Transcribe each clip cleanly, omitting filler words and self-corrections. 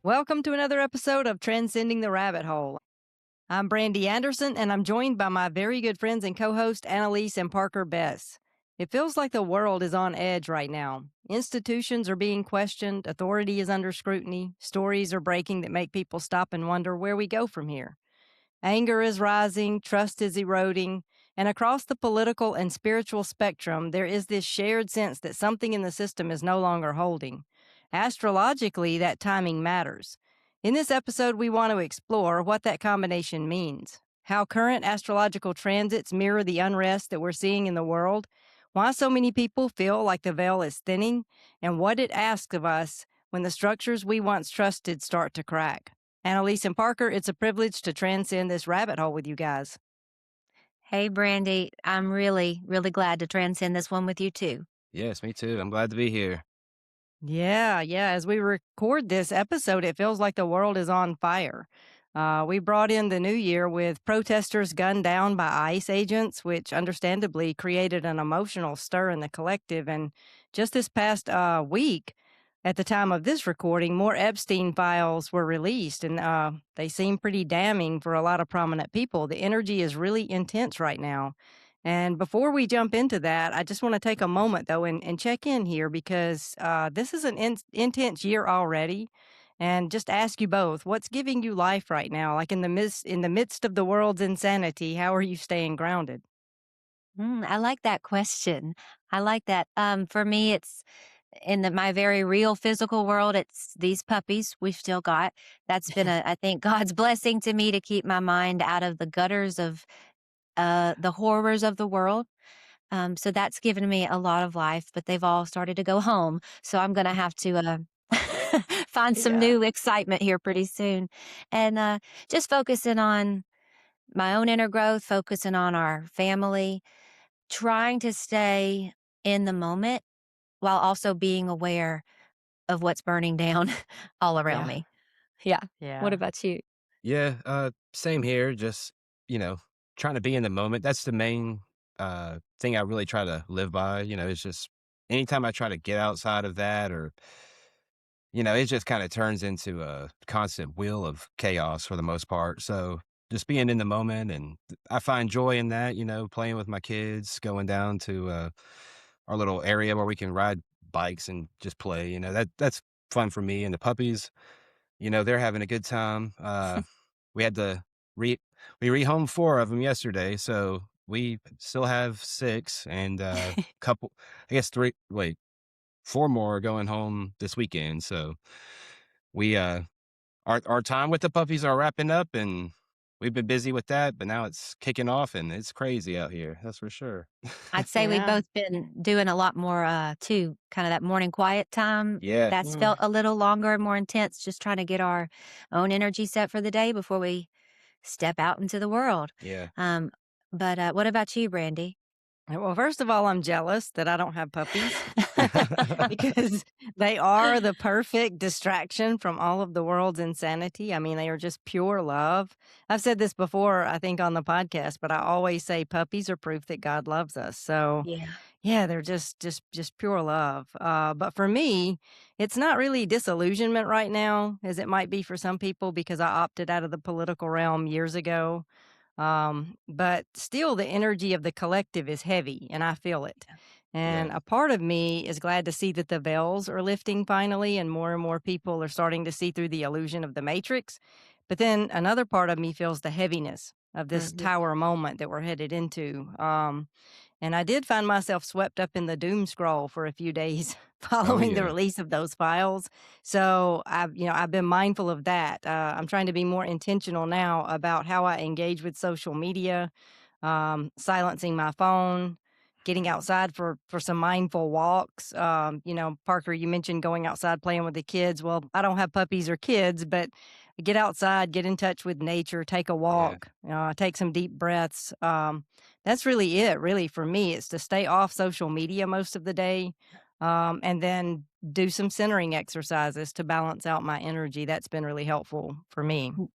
Welcome to another episode of Transcending the Rabbit Hole. I'm Brandy Anderson, and I'm joined by my very good friends and co-host Annalise and Parker Bess. It feels like the world is on edge right now. Institutions are being questioned, authority is under scrutiny, stories are breaking that make people stop and wonder where we go from here. Anger is rising, trust is eroding, and across the political and spiritual spectrum, there is this shared sense that something in the system is no longer holding. Astrologically, that timing matters. In this episode, we want to explore what that combination means, how current astrological transits mirror the unrest that we're seeing in the world, why so many people feel like the veil is thinning, and what it asks of us when the structures we once trusted start to crack. Annalise and Parker, it's a privilege to transcend this rabbit hole with you guys. Hey, Brandy. I'm really, really glad to transcend this one with you too. Yes, me too. I'm glad to be here. Yeah. As we record this episode, it feels like the world is on fire. We brought in the new year with protesters gunned down by ICE agents, which understandably created an emotional stir in the collective. And just this past week, at the time of this recording, more Epstein files were released, and they seem pretty damning for a lot of prominent people. The energy is really intense right now. And before we jump into that, I just want to take a moment, though, and check in here because this is an intense year already. And just ask you both, what's giving you life right now? Like in the midst of the world's insanity, how are you staying grounded? I like that question. I like that. For me, it's in my very real physical world. It's these puppies we've still got. That's been I think, God's blessing to me to keep my mind out of the gutters of the horrors of the world. So that's given me a lot of life. But they've all started to go home, so I'm going to have to find some Yeah. new excitement here pretty soon, and just focusing on my own inner growth, focusing on our family, trying to stay in the moment while also being aware of what's burning down all around Yeah. me. Yeah. What Yeah. about you? Yeah, same here. Just, you know, trying to be in the moment. That's the main thing I really try to live by. It's just anytime I try to get outside of that or, it just kind of turns into a constant wheel of chaos for the most part. So just being in the moment and I find joy in that, playing with my kids, going down to our little area where we can ride bikes and just play, that's fun for me and the puppies. They're having a good time. We had to re we rehomed 4 of them yesterday, so we still have 6 and, couple I guess 3 wait, 4 more are going home this weekend, so we, our time with the puppies are wrapping up, and we've been busy with that, but now it's kicking off, and it's crazy out here, that's for sure. I'd say we've Yeah. both been doing a lot more too, kind of that morning quiet time. Yeah, That's Mm. felt a little longer and more intense, just trying to get our own energy set for the day before we step out into the world. yeah. Um, but what about you, Brandy? Well, first of all, I'm jealous that I don't have puppies because they are the perfect distraction from all of the world's insanity. I mean, they are just pure love. I've said this before, I think, on the podcast, but I always say puppies are proof that God loves us. So, Yeah. yeah, they're just pure love. But for me, it's not really disillusionment right now, as it might be for some people, because I opted out of the political realm years ago. But still, the energy of the collective is heavy, and I feel it. Yeah, And a part of me is glad to see that the veils are lifting finally, and more people are starting to see through the illusion of the matrix. But then another part of me feels the heaviness of this Mhm. tower moment that we're headed into. And I did find myself swept up in the doom scroll for a few days oh, following the yeah. release of those files. So I've been mindful of that. I'm trying to be more intentional now about how I engage with social media, silencing my phone, getting outside for some mindful walks. Parker, you mentioned going outside playing with the kids. Well, I don't have puppies or kids, but get outside, get in touch with nature, take a Yeah, walk, take some deep breaths. That's really it, really, for me. It's to stay off social media most of the day, and then do some centering exercises to balance out my energy. That's been really helpful for me. Mm,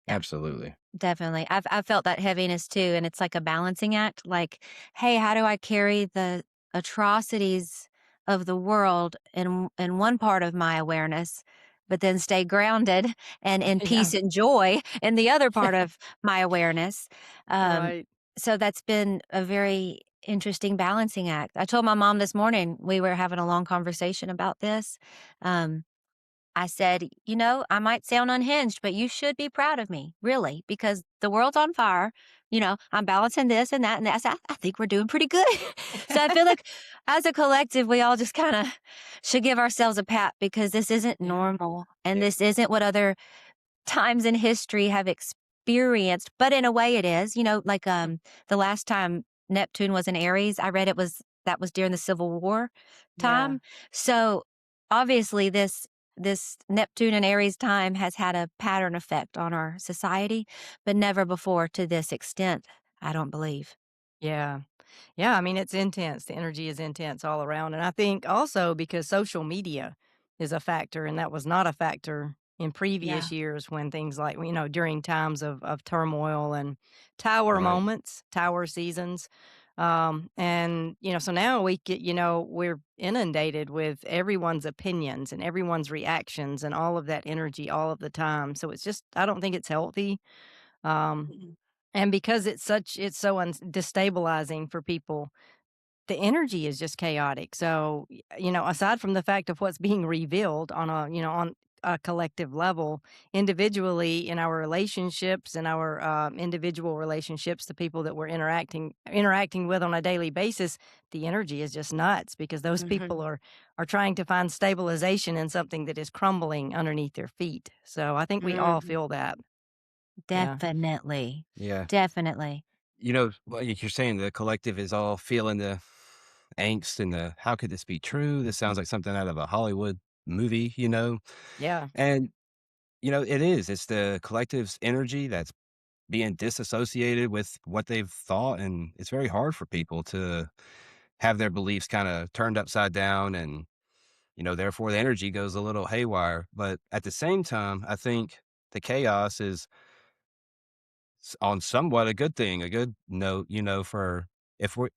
yeah, absolutely. definitely. I've felt that heaviness too, and it's like a balancing act. Like, hey, how do I carry the atrocities of the world in one part of my awareness, but then stay grounded and in Yeah, peace and joy in the other part of my awareness. Um, right. so that's been a very interesting balancing act. I told my mom this morning, we were having a long conversation about this. Um, I said, "You know, I might sound unhinged, but you should be proud of me, really, because the world's on fire. You know, I'm balancing this and that and that." I said, I think we're doing pretty good." So I feel like as a collective, we all just kind of should give ourselves a pat because this isn't Yeah. normal and Yeah. this isn't what other times in history have experienced, but in a way it is. You know, like the last time Neptune was in Aries, I read that was during the Civil War Yeah. time. So obviously this Neptune and Aries time has had a pattern effect on our society, but never before to this extent, I don't believe. Yeah. Yeah, I mean, it's intense. The energy is intense all around. And I think also because social media is a factor, and that was not a factor in Yeah. previous years when things like, during times of turmoil and tower Right. moments, tower seasons. So now we're inundated with everyone's opinions and everyone's reactions and all of that energy all of the time. So it's just, I don't think it's healthy. Um, Mhm. and because it's so destabilizing for people, the energy is just chaotic. So, aside from the fact of what's being revealed on a collective level, individually in our relationships and our individual relationships, the people that we're interacting with on a daily basis, the energy is just nuts because those people Mhm. are trying to find stabilization in something that is crumbling underneath their feet. So I think we all Mhm. feel that. Yeah. Definitely. Yeah. Definitely. Like you're saying, the collective is all feeling the angst and the how could this be true? This sounds like something out of a Hollywood movie. Yeah. And, it is. It's the collective's energy that's being disassociated with what they've thought. And it's very hard for people to have their beliefs kind of turned upside down. And, therefore the energy goes a little haywire. But at the same time, I think the chaos is on somewhat a good thing, a good note, for if we're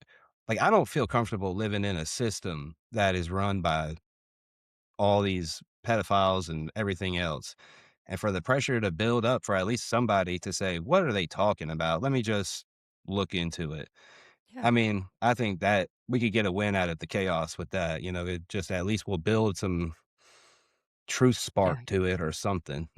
like, I don't feel comfortable living in a system that is run by all these pedophiles and everything else. And for the pressure to build up for at least somebody to say, what are they talking about? Let me just look into it. Yeah. I mean, I think that we could get a win out of the chaos with that. It just at least will build some truth Yeah. spark to it or something.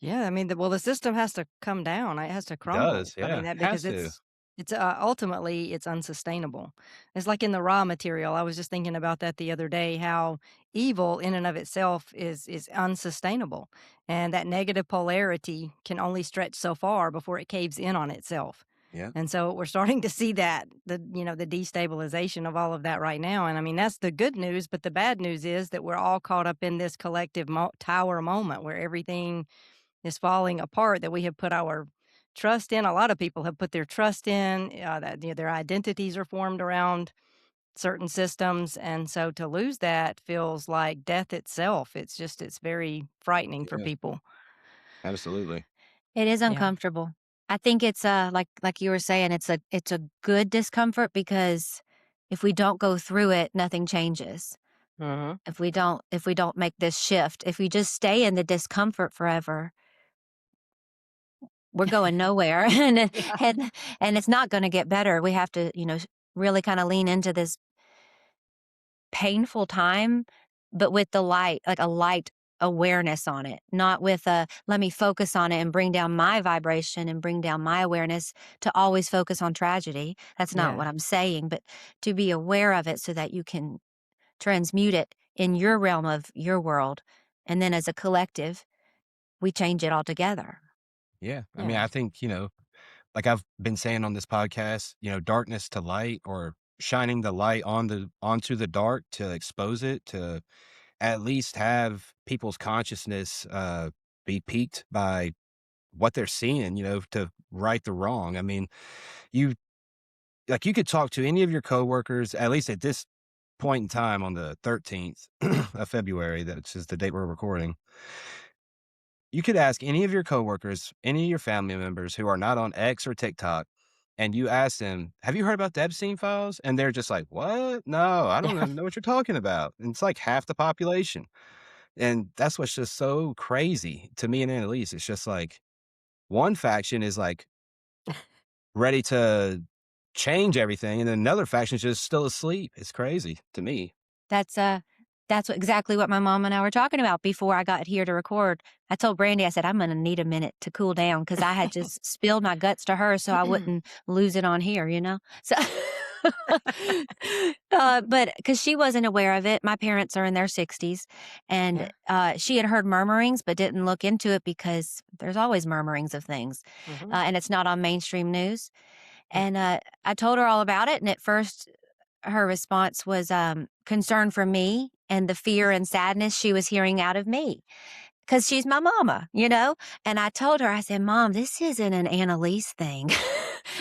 Yeah, I mean, the system has to come down, it has to It crumble. does. I mean, Yeah. that Has because to. ultimately, it's unsustainable. It's like in the raw material, I was just thinking about that the other day, how evil in and of itself is unsustainable, and that negative polarity can only stretch so far before it caves in on itself. Yeah. And so we're starting to see that, the destabilization of all of that right now, and I mean, that's the good news, but the bad news is that we're all caught up in this collective tower moment where everything is falling apart that we have put our trust in. A lot of people have put their trust in, that their identities are formed around certain systems. And so to lose that feels like death itself. It's very frightening for Yeah. people. Absolutely. It is Yeah. uncomfortable. I think it's, like you were saying, it's a good discomfort because if we don't go through it, nothing changes. Hmm. If we don't make this shift, if we just stay in the discomfort forever, we're going nowhere, Yeah. and it's not gonna get better. We have to, really kinda lean into this painful time, but with the light, like a light awareness on it, not with a let me focus on it and bring down my vibration and bring down my awareness to always focus on tragedy. That's not Yeah. what I'm saying, but to be aware of it so that you can transmute it in your realm of your world. And then as a collective, we change it all together. Yeah. I mean, Yeah. I think, like I've been saying on this podcast, darkness to light or shining the light onto the dark to expose it, to at least have people's consciousness be piqued by what they're seeing, to right the wrong. I mean, you you could talk to any of your coworkers, at least at this point in time on the 13th of February, that's just the date we're recording. You could ask any of your coworkers, any of your family members who are not on X or TikTok, and you ask them, "Have you heard about the Epstein files?" And they're just like, "What? No, I don't Yeah. even know what you're talking about." And it's like half the population. And that's what's just so crazy to me and Annalise. It's just like one faction is like ready to change everything, and then another faction is just still asleep. It's crazy to me. That's exactly what my mom and I were talking about before I got here to record. I told Brandy, I said, I'm gonna need a minute to cool down because I had just spilled my guts to her so I wouldn't lose it on here, you know? So but because she wasn't aware of it. My parents are in their 60s, and Yeah. she had heard murmurings but didn't look into it because there's always murmurings of things. Mhm. And it's not on mainstream news. Yeah. And I told her all about it, and at first her response was concern for me and the fear and sadness she was hearing out of me because she's my mama, you know? And I told her, I said, Mom, this isn't an Annalise thing.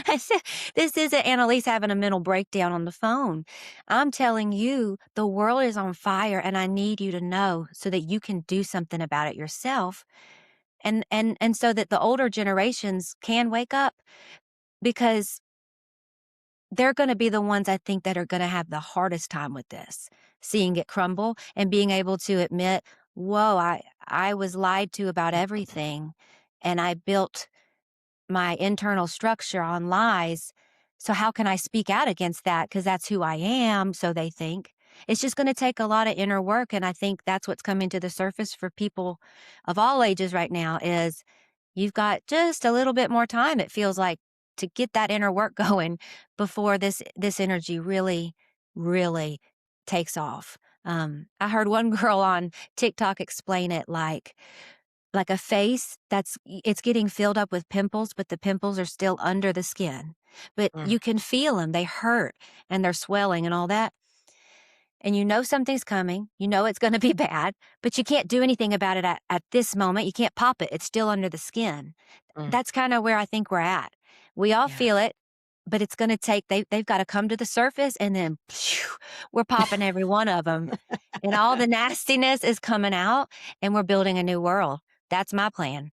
I said, this isn't Annalise having a mental breakdown on the phone. I'm telling you, the world is on fire and I need you to know so that you can do something about it yourself. And so that the older generations can wake up because they're gonna be the ones I think that are gonna have the hardest time with this, seeing it crumble and being able to admit, "Whoa, I was lied to about everything, and I built my internal structure on lies. So how can I speak out against that? Because that's who I am, so they think." It's just gonna take a lot of inner work, and I think that's what's coming to the surface for people of all ages right now is you've got just a little bit more time, it feels like, to get that inner work going before this energy really, really takes off. I heard one girl on TikTok explain it like a face it's getting filled up with pimples, but the pimples are still under the skin. But Mm. you can feel them, they hurt, and they're swelling and all that. And you know something's coming, you know it's gonna be bad, but you can't do anything about it at this moment, you can't pop it, it's still under the skin. Mm. That's kinda where I think we're at. We all Yeah. feel it, but it's gonna take they've gotta come to the surface and then phew, we're popping every one of them, and all the nastiness is coming out, and we're building a new world. That's my plan.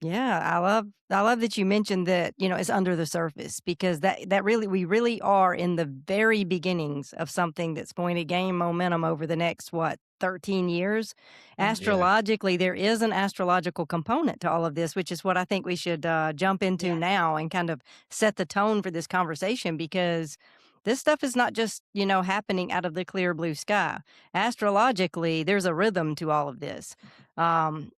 Yeah, I love that you mentioned that, it's under the surface because that really we really are in the very beginnings of something that's going to gain momentum over the next 13 years. Yeah. Yeah. Astrologically, there is an astrological component to all of this, which is what I think we should jump into Yeah. now and kind of set the tone for this conversation because this stuff is not just, happening out of the clear blue sky. Astrologically, there's a rhythm to all of this. Um,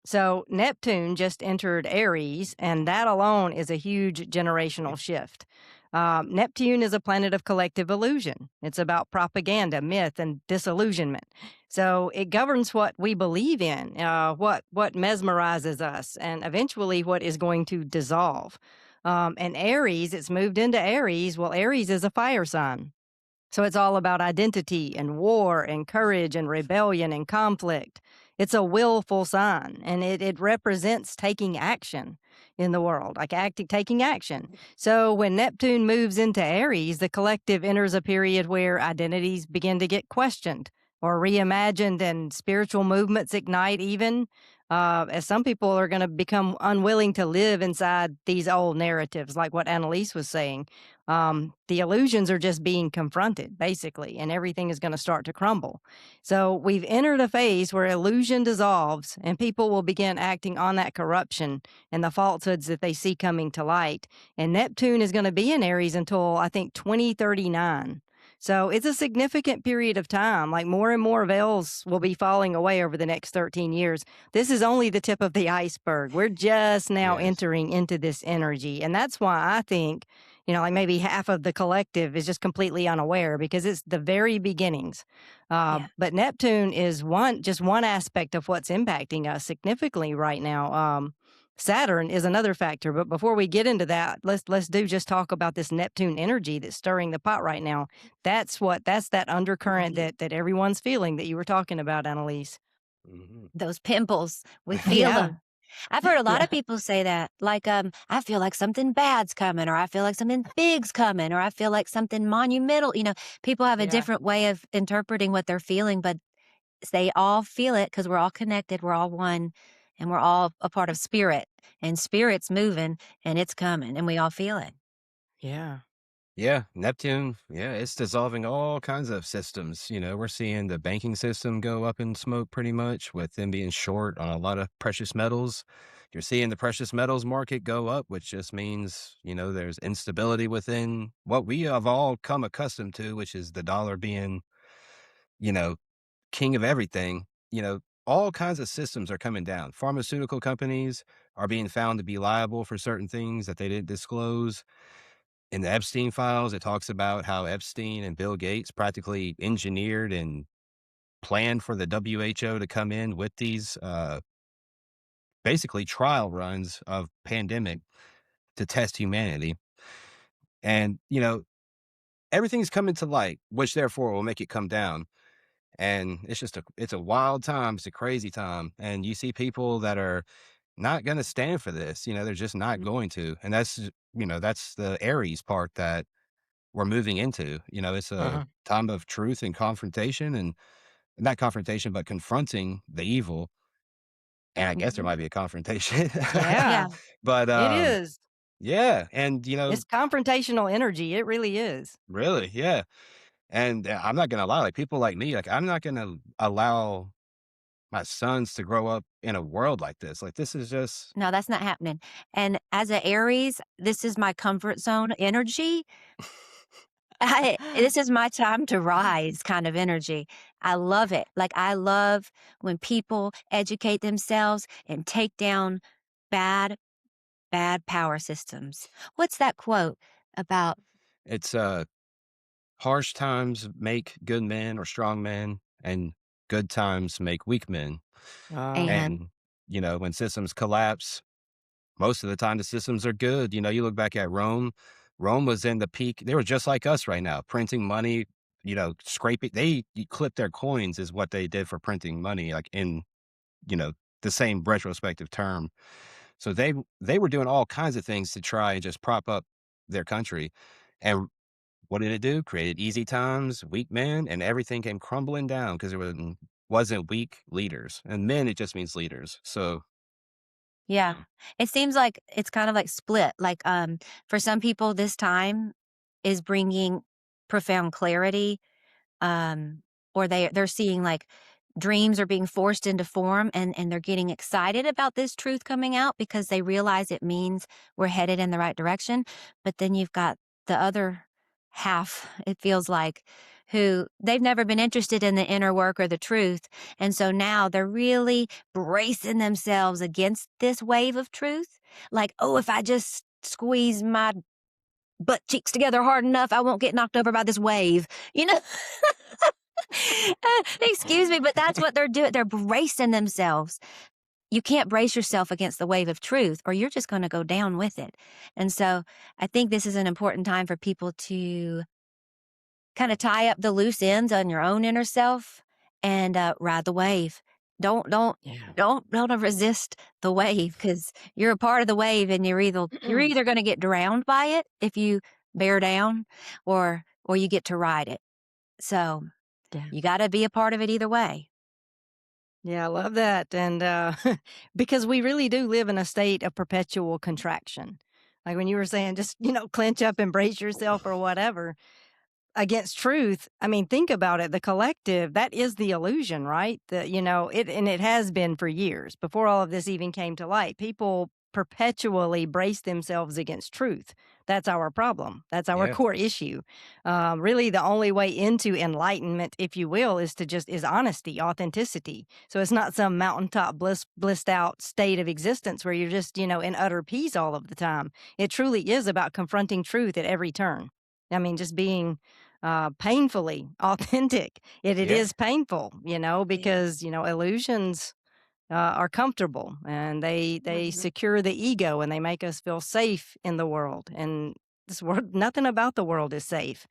so Neptune just entered Aries, and that alone is a huge generational shift. Neptune is a planet of collective illusion. It's about propaganda, myth, and disillusionment. So it governs what we believe in, what mesmerizes us, and eventually what is going to dissolve. And Aries, it's moved into Aries. Well, Aries is a fire sign. So it's all about identity and war and courage and rebellion and conflict. It's a willful sign and it represents taking action in the world, like taking action. So when Neptune moves into Aries, the collective enters a period where identities begin to get questioned or reimagined and spiritual movements ignite even. As some people are going to become unwilling to live inside these old narratives, like what Annalise was saying. The illusions are just being confronted, basically, and everything is going to start to crumble. So we've entered a phase where illusion dissolves and people will begin acting on that corruption and the falsehoods that they see coming to light. And Neptune is going to be in Aries until I think 2039. So it's a significant period of time. Like more and more veils will be falling away over the next 13 years. This is only the tip of the iceberg. We're just now Yes. entering into this energy. And that's why I think like maybe half of the collective is just completely unaware because it's the very beginnings. Yeah. But Neptune is just one aspect of what's impacting us significantly right now. Saturn is another factor, but before we get into that, let's just talk about this Neptune energy that's stirring the pot right now. That's that undercurrent that everyone's feeling that you were talking about, Annalise. Mhm. Those pimples, we feel Yeah, them. I've heard a lot yeah, of people say that, like, I feel like something bad's coming, or I feel like something big's coming, or I feel like something monumental. People have a yeah, different way of interpreting what they're feeling, but they all feel it because we're all connected, we're all one, and we're all a part of spirit. And spirit's moving and it's coming, and we all feel it. yeah. Yeah, Neptune, yeah, it's dissolving all kinds of systems. We're seeing the banking system go up in smoke pretty much with them being short on a lot of precious metals. You're seeing the precious metals market go up, which just means, there's instability within what we have all come accustomed to, which is the dollar being, you know, king of everything. All kinds of systems are coming down. Pharmaceutical companies are being found to be liable for certain things that they didn't disclose. In the Epstein files, it talks about how Epstein and Bill Gates practically engineered and planned for the WHO to come in with these basically trial runs of pandemic to test humanity. And, everything's coming to light, which therefore will make it come down. And it's a wild time. It's a crazy time. And you see people that are not going to stand for this. They're just not going to. And that's the Aries part that we're moving into. It's a Uh-huh. time of truth and confrontation, and not confrontation, but confronting the evil. And I guess there Mhm. might be a confrontation. Yeah. Yeah, But, it is. yeah, and, It's confrontational energy. It really is. really, yeah, and, I'm not gonna lie, like, people like me, like, I'm not gonna allow my sons to grow up in a world like this. Like, this is just No, that's not happening. And as a Aries, this is my comfort zone energy. This is my time to rise kind of energy. I love it. Like, I love when people educate themselves and take down bad, bad power systems. What's that quote about? it's, harsh times make good men or strong men, and good times make weak men. Amen. And, when systems collapse, most of the time the systems are good. You look back at Rome. Rome was in the peak. They were just like us right now, printing money, scraping. You clip their coins is what they did for printing money, like in, you know, the same retrospective term. So they were doing all kinds of things to try and just prop up their country. And what did it do? Created easy times, weak men, and everything came crumbling down because wasn't weak leaders. And men, it just means leaders. So Yeah. It seems like it's kind of like split. Like, for some people, this time is bringing profound clarity, or they're seeing like dreams are being forced into form, and they're getting excited about this truth coming out because they realize it means we're headed in the right direction. But then you've got the other half, it feels like, who they've never been interested in the inner work or the truth, and so now they're really bracing themselves against this wave of truth, like, oh, if I just squeeze my butt cheeks together hard enough, I won't get knocked over by this wave, you know. Excuse me, but that's what they're doing. They're bracing themselves. You can't brace yourself against the wave of truth, or you're just going to go down with it. And so I think this is an important time for people to kind of tie up the loose ends on your own inner self and ride the wave. Don't don't Yeah. don't resist the wave, because you're a part of the wave, and you're either going to get drowned by it if you bear down, or you get to ride it. So Yeah. you got to be a part of it either way. Yeah, I love that. And because we really do live in a state of perpetual contraction. Like when you were saying, just, clench up, embrace yourself or whatever against truth. I mean, think about it. The collective, that is the illusion, right? And it has been for years before all of this even came to light. People perpetually brace themselves against truth. That's our problem. That's our yeah, core issue. Really, the only way into enlightenment, if you will, is honesty, authenticity. So it's not some mountaintop blissed out state of existence where you're just, in utter peace all of the time. It truly is about confronting truth at every turn. I mean, just being painfully authentic. It yeah, is painful, Yeah. because illusions are comfortable, and they Mhm. secure the ego, and they make us feel safe in the world. And this world, nothing about the world is safe.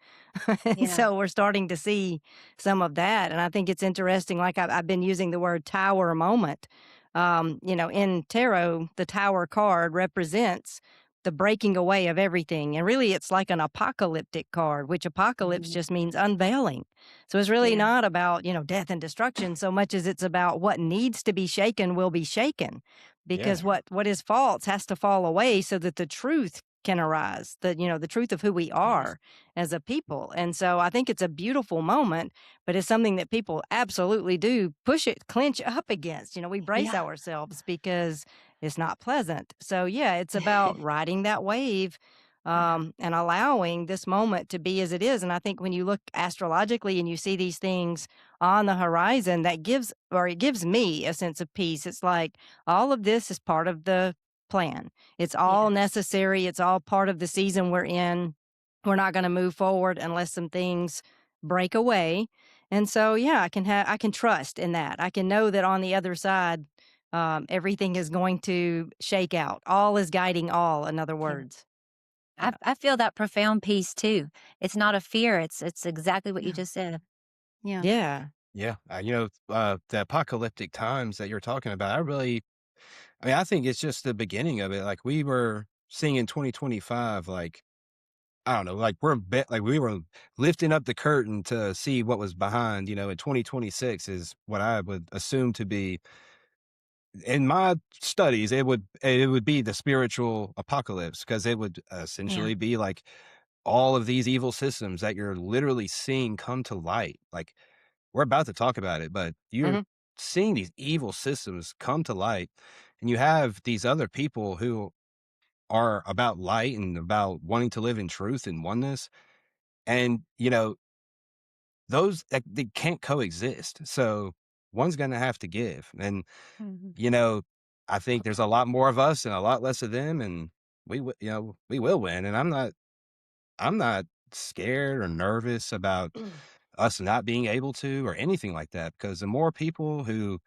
And Yeah. so we're starting to see some of that. And I think it's interesting. Like I've been using the word tower moment. In tarot, the tower card represents the breaking away of everything. And really, it's like an apocalyptic card, which apocalypse Mhm. just means unveiling. So it's really Yeah. not about, death and destruction so much as it's about what needs to be shaken will be shaken, yeah, because what is false has to fall away so that the truth can arise, the truth of who we Yes. are as a people. And so I think it's a beautiful moment, but it's something that people absolutely do clinch up against. We brace Yeah. ourselves because it's not pleasant. So yeah, it's about riding that wave, Uh-huh. and allowing this moment to be as it is. And I think when you look astrologically and you see these things on the horizon, it gives me a sense of peace. It's like all of this is part of the plan. It's all Yes. necessary. It's all part of the season we're in. We're not going to move forward unless some things break away. And so, yeah, I can trust in that. I can know that on the other side, everything is going to shake out. All is guiding all. In other Yeah. words. I Yeah. I feel that profound peace too. It's not a fear, it's exactly what you Yeah. just said. Yeah. Yeah. Yeah, the apocalyptic times that you're talking about, I mean, I think it's just the beginning of it. Like we were seeing in 2025, like I don't know, like like we were lifting up the curtain to see what was behind. In 2026 is what I would assume to be in my studies. It would be the spiritual apocalypse because it would Yeah. essentially be like all of these evil systems that you're literally seeing come to light. Like we're about to talk about it, but you're Hmm. seeing these evil systems come to light, and you have these other people who are about light and about wanting to live in truth and oneness. And, those they can't coexist. So one's going to have to give. And, Mhm. you know, I think there's a lot more of us and a lot less of them. And we will win. And I'm not scared or nervous about us not being able to or anything like that, because the more people who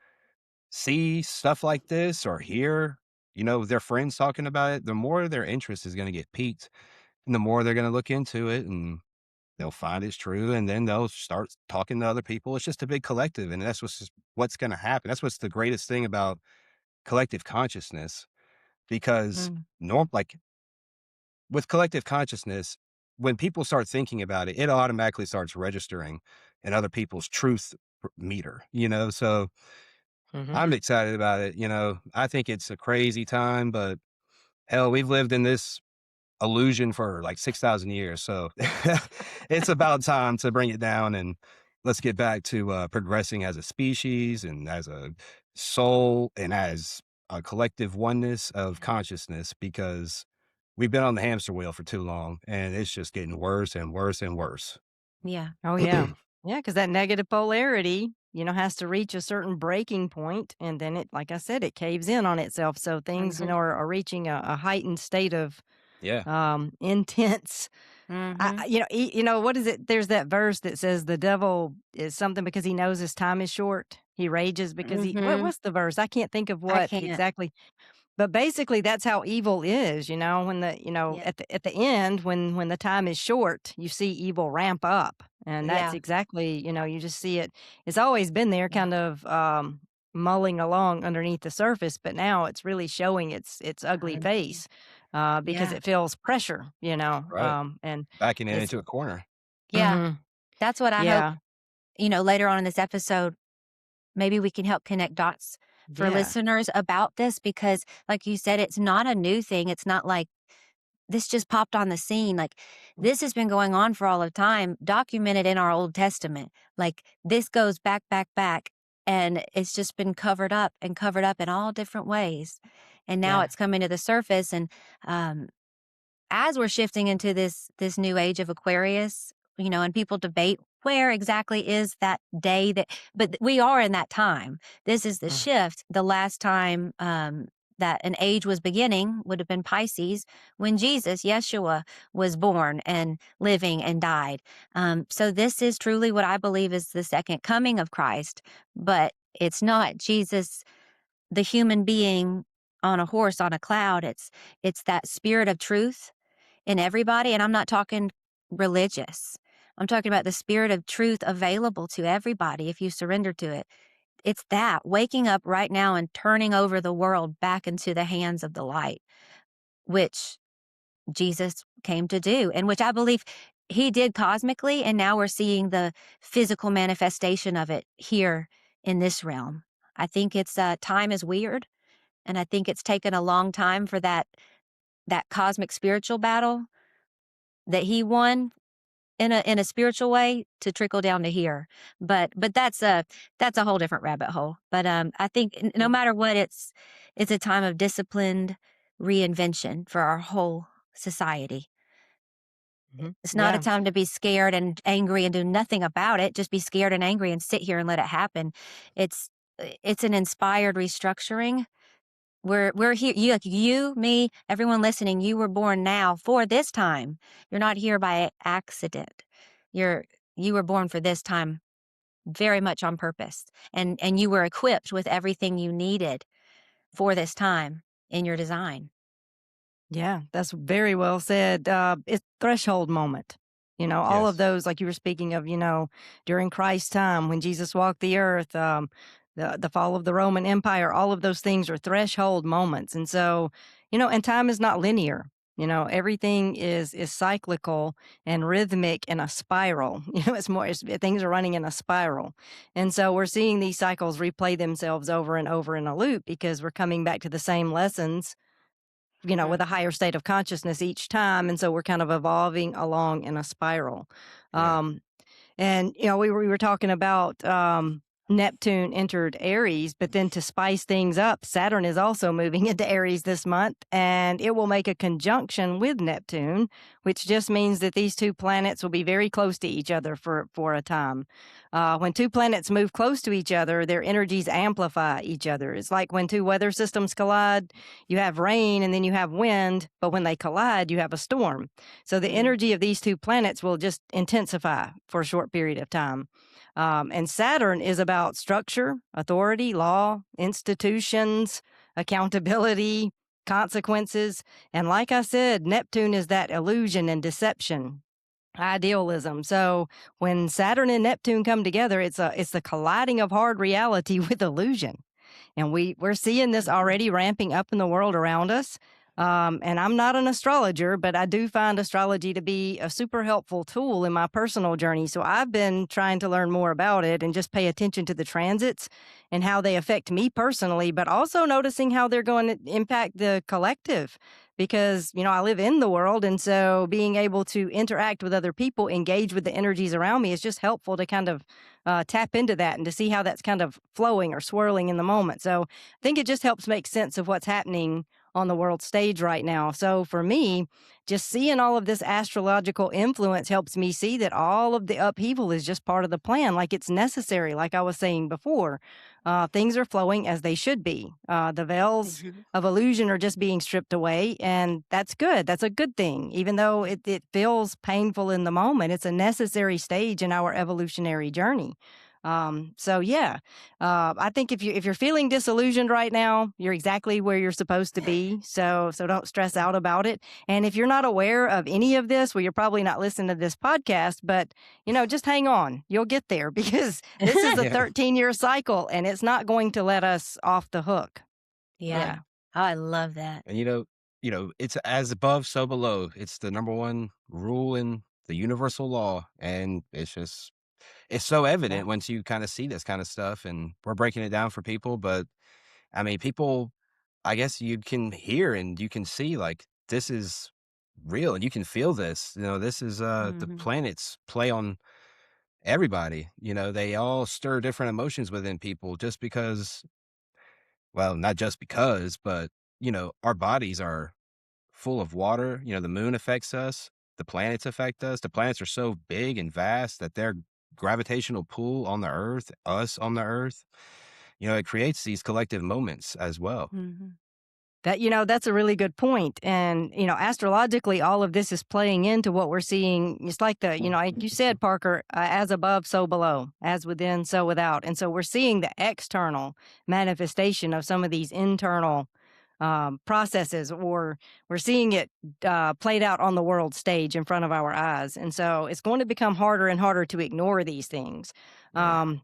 see stuff like this or hear, their friends talking about it, the more their interest is going to get piqued and the more they're going to look into it and they'll find it's true. And then they'll start talking to other people. It's just a big collective. And that's what's going to happen. That's what's the greatest thing about collective consciousness, because Mm. like with collective consciousness, when people start thinking about it, it automatically starts registering in other people's truth meter, so Hmm. I'm excited about it. I think it's a crazy time, but hell, we've lived in this illusion for like 6,000 years. So it's about time to bring it down and let's get back to progressing as a species and as a soul and as a collective oneness of consciousness, because we've been on the hamster wheel for too long and it's just getting worse and worse and worse. Yeah. Oh, yeah. Yeah, because that negative polarity, has to reach a certain breaking point, and then like I said, it caves in on itself. So things, Mhm. are reaching a heightened state of Yeah. intense. Mhm. What is it? There's that verse that says the devil is something because he knows his time is short. He rages because Mhm. what's the verse? I can't think of I what can't. exactly. But basically, that's how evil is, when Yeah. at the end, when the time is short, you see evil ramp up, and that's Yeah. exactly, you just see it. It's always been there, Yeah. kind of mulling along underneath the surface, but now it's really showing its ugly Mhm. face, because Yeah. it feels pressure, Right. and Backing it it's. into a corner. Yeah. Hmm. That's what I hope, Yeah, later on in this episode, maybe we can help connect dots for yeah. listeners about this because, like you said, it's not a new thing. It's not like this just popped on the scene. Like, this has been going on for all of time, documented in our Old Testament. Like, this goes back, back, back. And it's just been covered up in all different ways. And now Yeah. it's coming to the surface. And um, as we're shifting into this new age of Aquarius, and people debate where exactly is that day but we are in that time. This is the Mm. shift. The last time that an age was beginning would have been Pisces when Jesus, Yeshua, was born and living and died. So this is truly what I believe is the second coming of Christ, but it's not Jesus, the human being on a horse on a cloud. It's that spirit of truth in everybody. And I'm not talking religious. I'm talking about the spirit of truth available to everybody if you surrender to it. It's that waking up right now and turning over the world back into the hands of the light, which Jesus came to do, and which I believe he did cosmically. And now we're seeing the physical manifestation of it here in this realm. I think time is weird. And I think it's taken a long time for that that cosmic spiritual battle that he won in a spiritual way to trickle down to here. But that's a whole different rabbit hole. But I think no matter what, it's a time of disciplined reinvention for our whole society. It's not a Yeah. time to be scared and angry and do nothing about it. Just be scared and angry and sit here and let it happen. It's it's an inspired restructuring. We're here. You, me, everyone listening. You were born now for this time. You're not here by accident. You're you were born for this time, very much on purpose, and you were equipped with everything you needed for this time in your design. Yeah, that's very well said. It's threshold moment. All of Yes. those, like you were speaking of, during Christ's time when Jesus walked the earth, the fall of the Roman Empire, all of those things are threshold moments. And so, and time is not linear. Everything is cyclical and rhythmic in a spiral. Things are running in a spiral. And so we're seeing these cycles replay themselves over and over in a loop because we're coming back to the same lessons with a higher state of consciousness each time. And so we're kind of evolving along in a spiral. Right. And, we were talking about Neptune entered Aries, but then to spice things up, Saturn is also moving into Aries this month, and it will make a conjunction with Neptune, which just means that these two planets will be very close to each other for a time. When two planets move close to each other, their energies amplify each other. It's like when two weather systems collide, you have rain and then you have wind, but when they collide, you have a storm. So the energy of these two planets will just intensify for a short period of time. And Saturn is about structure, authority, law, institutions, accountability, consequences. And like I said, Neptune is that illusion and deception, idealism. So when Saturn and Neptune come together, it's the colliding of hard reality with illusion. And we're seeing this already ramping up in the world around us. And I'm not an astrologer, but I do find astrology to be a super helpful tool in my personal journey. So I've been trying to learn more about it and just pay attention to the transits and how they affect me personally, but also noticing how they're going to impact the collective. Because, I live in the world. And so being able to interact with other people, engage with the energies around me is just helpful to kind of tap into that and to see how that's kind of flowing or swirling in the moment. So I think it just helps make sense of what's happening on the world stage right now. So for me, just seeing all of this astrological influence helps me see that all of the upheaval is just part of the plan, like it's necessary, like I was saying before. Things are flowing as they should be. The veils of illusion are just being stripped away, and that's good. That's a good thing. Even though it feels painful in the moment, it's a necessary stage in our evolutionary journey. So yeah, I think if you're feeling disillusioned right now, you're exactly where you're supposed to be. So don't stress out about it. And if you're not aware of any of this, well, you're probably not listening to this podcast, but just hang on. You'll get there because this is a Yeah. 13-year cycle and it's not going to let us off the hook. Yeah. Oh, I love that. And it's as above, so below. It's the number one rule in the universal law. And it's so Yeah. evident once you kind of see this kind of stuff, and we're breaking it down for people. But I mean, people, I guess you can hear and you can see like this is real and you can feel this. This is the Mhm. planets play on everybody. They all stir different emotions within people just because, well, not just because, but our bodies are full of water. The moon affects us, the planets affect us. The planets are so big and vast that their gravitational pull on the earth, us on the earth, it creates these collective moments as well. Mhm. That's a really good point. And, astrologically, all of this is playing into what we're seeing. It's like like you said, Parker, as above, so below, as within, so without. And so we're seeing the external manifestation of some of these internal processes, or we're seeing it played out on the world stage in front of our eyes. And so it's going to become harder and harder to ignore these things. Right.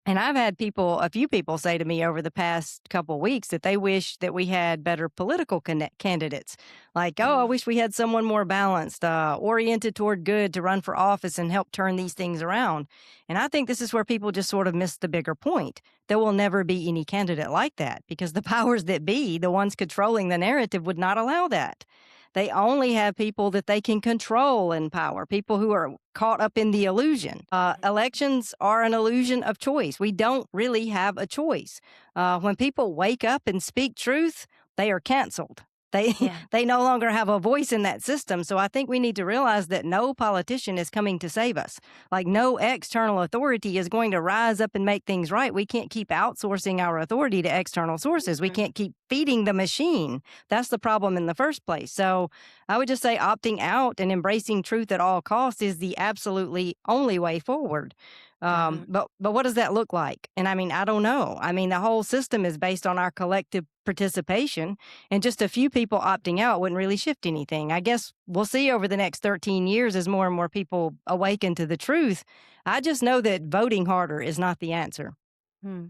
And I've had a few people say to me over the past couple of weeks that they wish that we had better political candidates. Like, oh, I wish we had someone more balanced, oriented toward good to run for office and help turn these things around. And I think this is where people just sort of miss the bigger point. There will never be any candidate like that because the powers that be, the ones controlling the narrative, would not allow that. They only have people that they can control in power, people who are caught up in the illusion. Elections are an illusion of choice. We don't really have a choice. When people wake up and speak truth, they are canceled. They Yeah. they no longer have a voice in that system. So I think we need to realize that no politician is coming to save us. Like no external authority is going to rise up and make things right. We can't keep outsourcing our authority to external sources. We can't keep feeding the machine. That's the problem in the first place. So I would just say opting out and embracing truth at all costs is the absolutely only way forward. But what does that look like? And I mean, I don't know. I mean, the whole system is based on our collective participation, and just a few people opting out wouldn't really shift anything. I guess we'll see over the next 13 years as more and more people awaken to the truth. I just know that voting harder is not the answer. Hmm.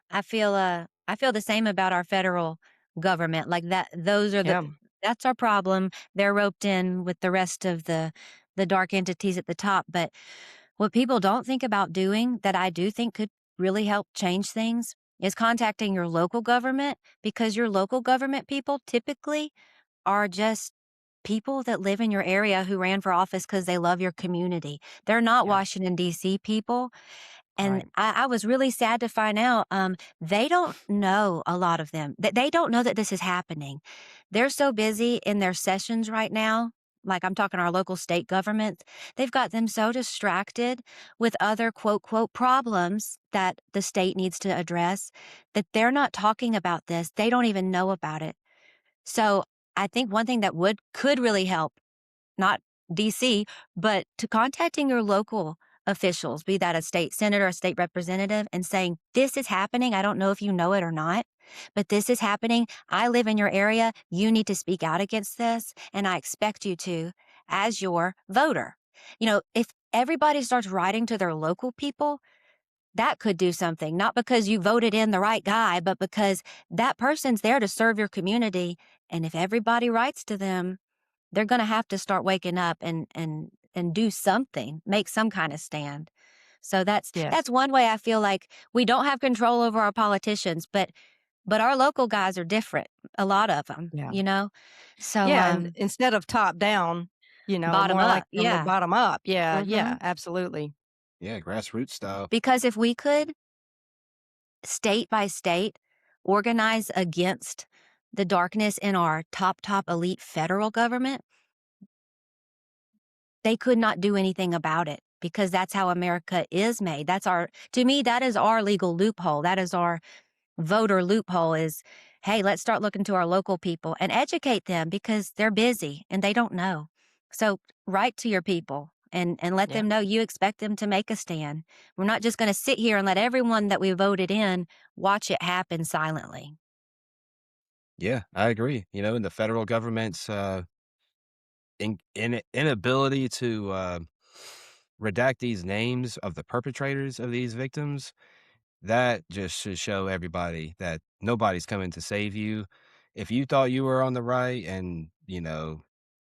I feel the same about our federal government. Like that, those are Yeah. that's our problem. They're roped in with the rest of the dark entities at the top. But what people don't think about doing that I do think could really help change things is contacting your local government, because your local government people typically are just people that live in your area who ran for office because they love your community. They're not Yeah. Washington, D.C. people. And Right. I was really sad to find out they don't know, a lot of them, that they don't know that this is happening. They're so busy in their sessions right now. Like I'm talking our local state governments, they've got them so distracted with other quote, quote problems that the state needs to address that they're not talking about this. They don't even know about it. So I think one thing that could really help, not DC, but to contacting your local officials, be that a state senator, a state representative, and saying, this is happening. I don't know if you know it or not, but this is happening. I live in your area. You need to speak out against this. And I expect you to as your voter. You know, if everybody starts writing to their local people, that could do something, not because you voted in the right guy, but because that person's there to serve your community. And if everybody writes to them, they're going to have to start waking up and do something, make some kind of stand. So Yes. that's one way I feel like we don't have control over our politicians, but our local guys are different, a lot of them, Yeah. you know. So Yeah. And instead of top down, bottom more like up, from the yeah. bottom up. Yeah. Hmm. Yeah. Absolutely. Yeah, grassroots style. Because if we could, state by state, organize against the darkness in our top elite federal government, they could not do anything about it, because that's how America is made. To me, that is our legal loophole. That is our voter loophole is, hey, let's start looking to our local people and educate them, because they're busy and they don't know. So write to your people and let Yeah. them know you expect them to make a stand. We're not just going to sit here and let everyone that we voted in watch it happen silently. Yeah, I agree. And the federal government's inability to redact these names of the perpetrators of these victims, that just should show everybody that nobody's coming to save you. If you thought you were on the right and,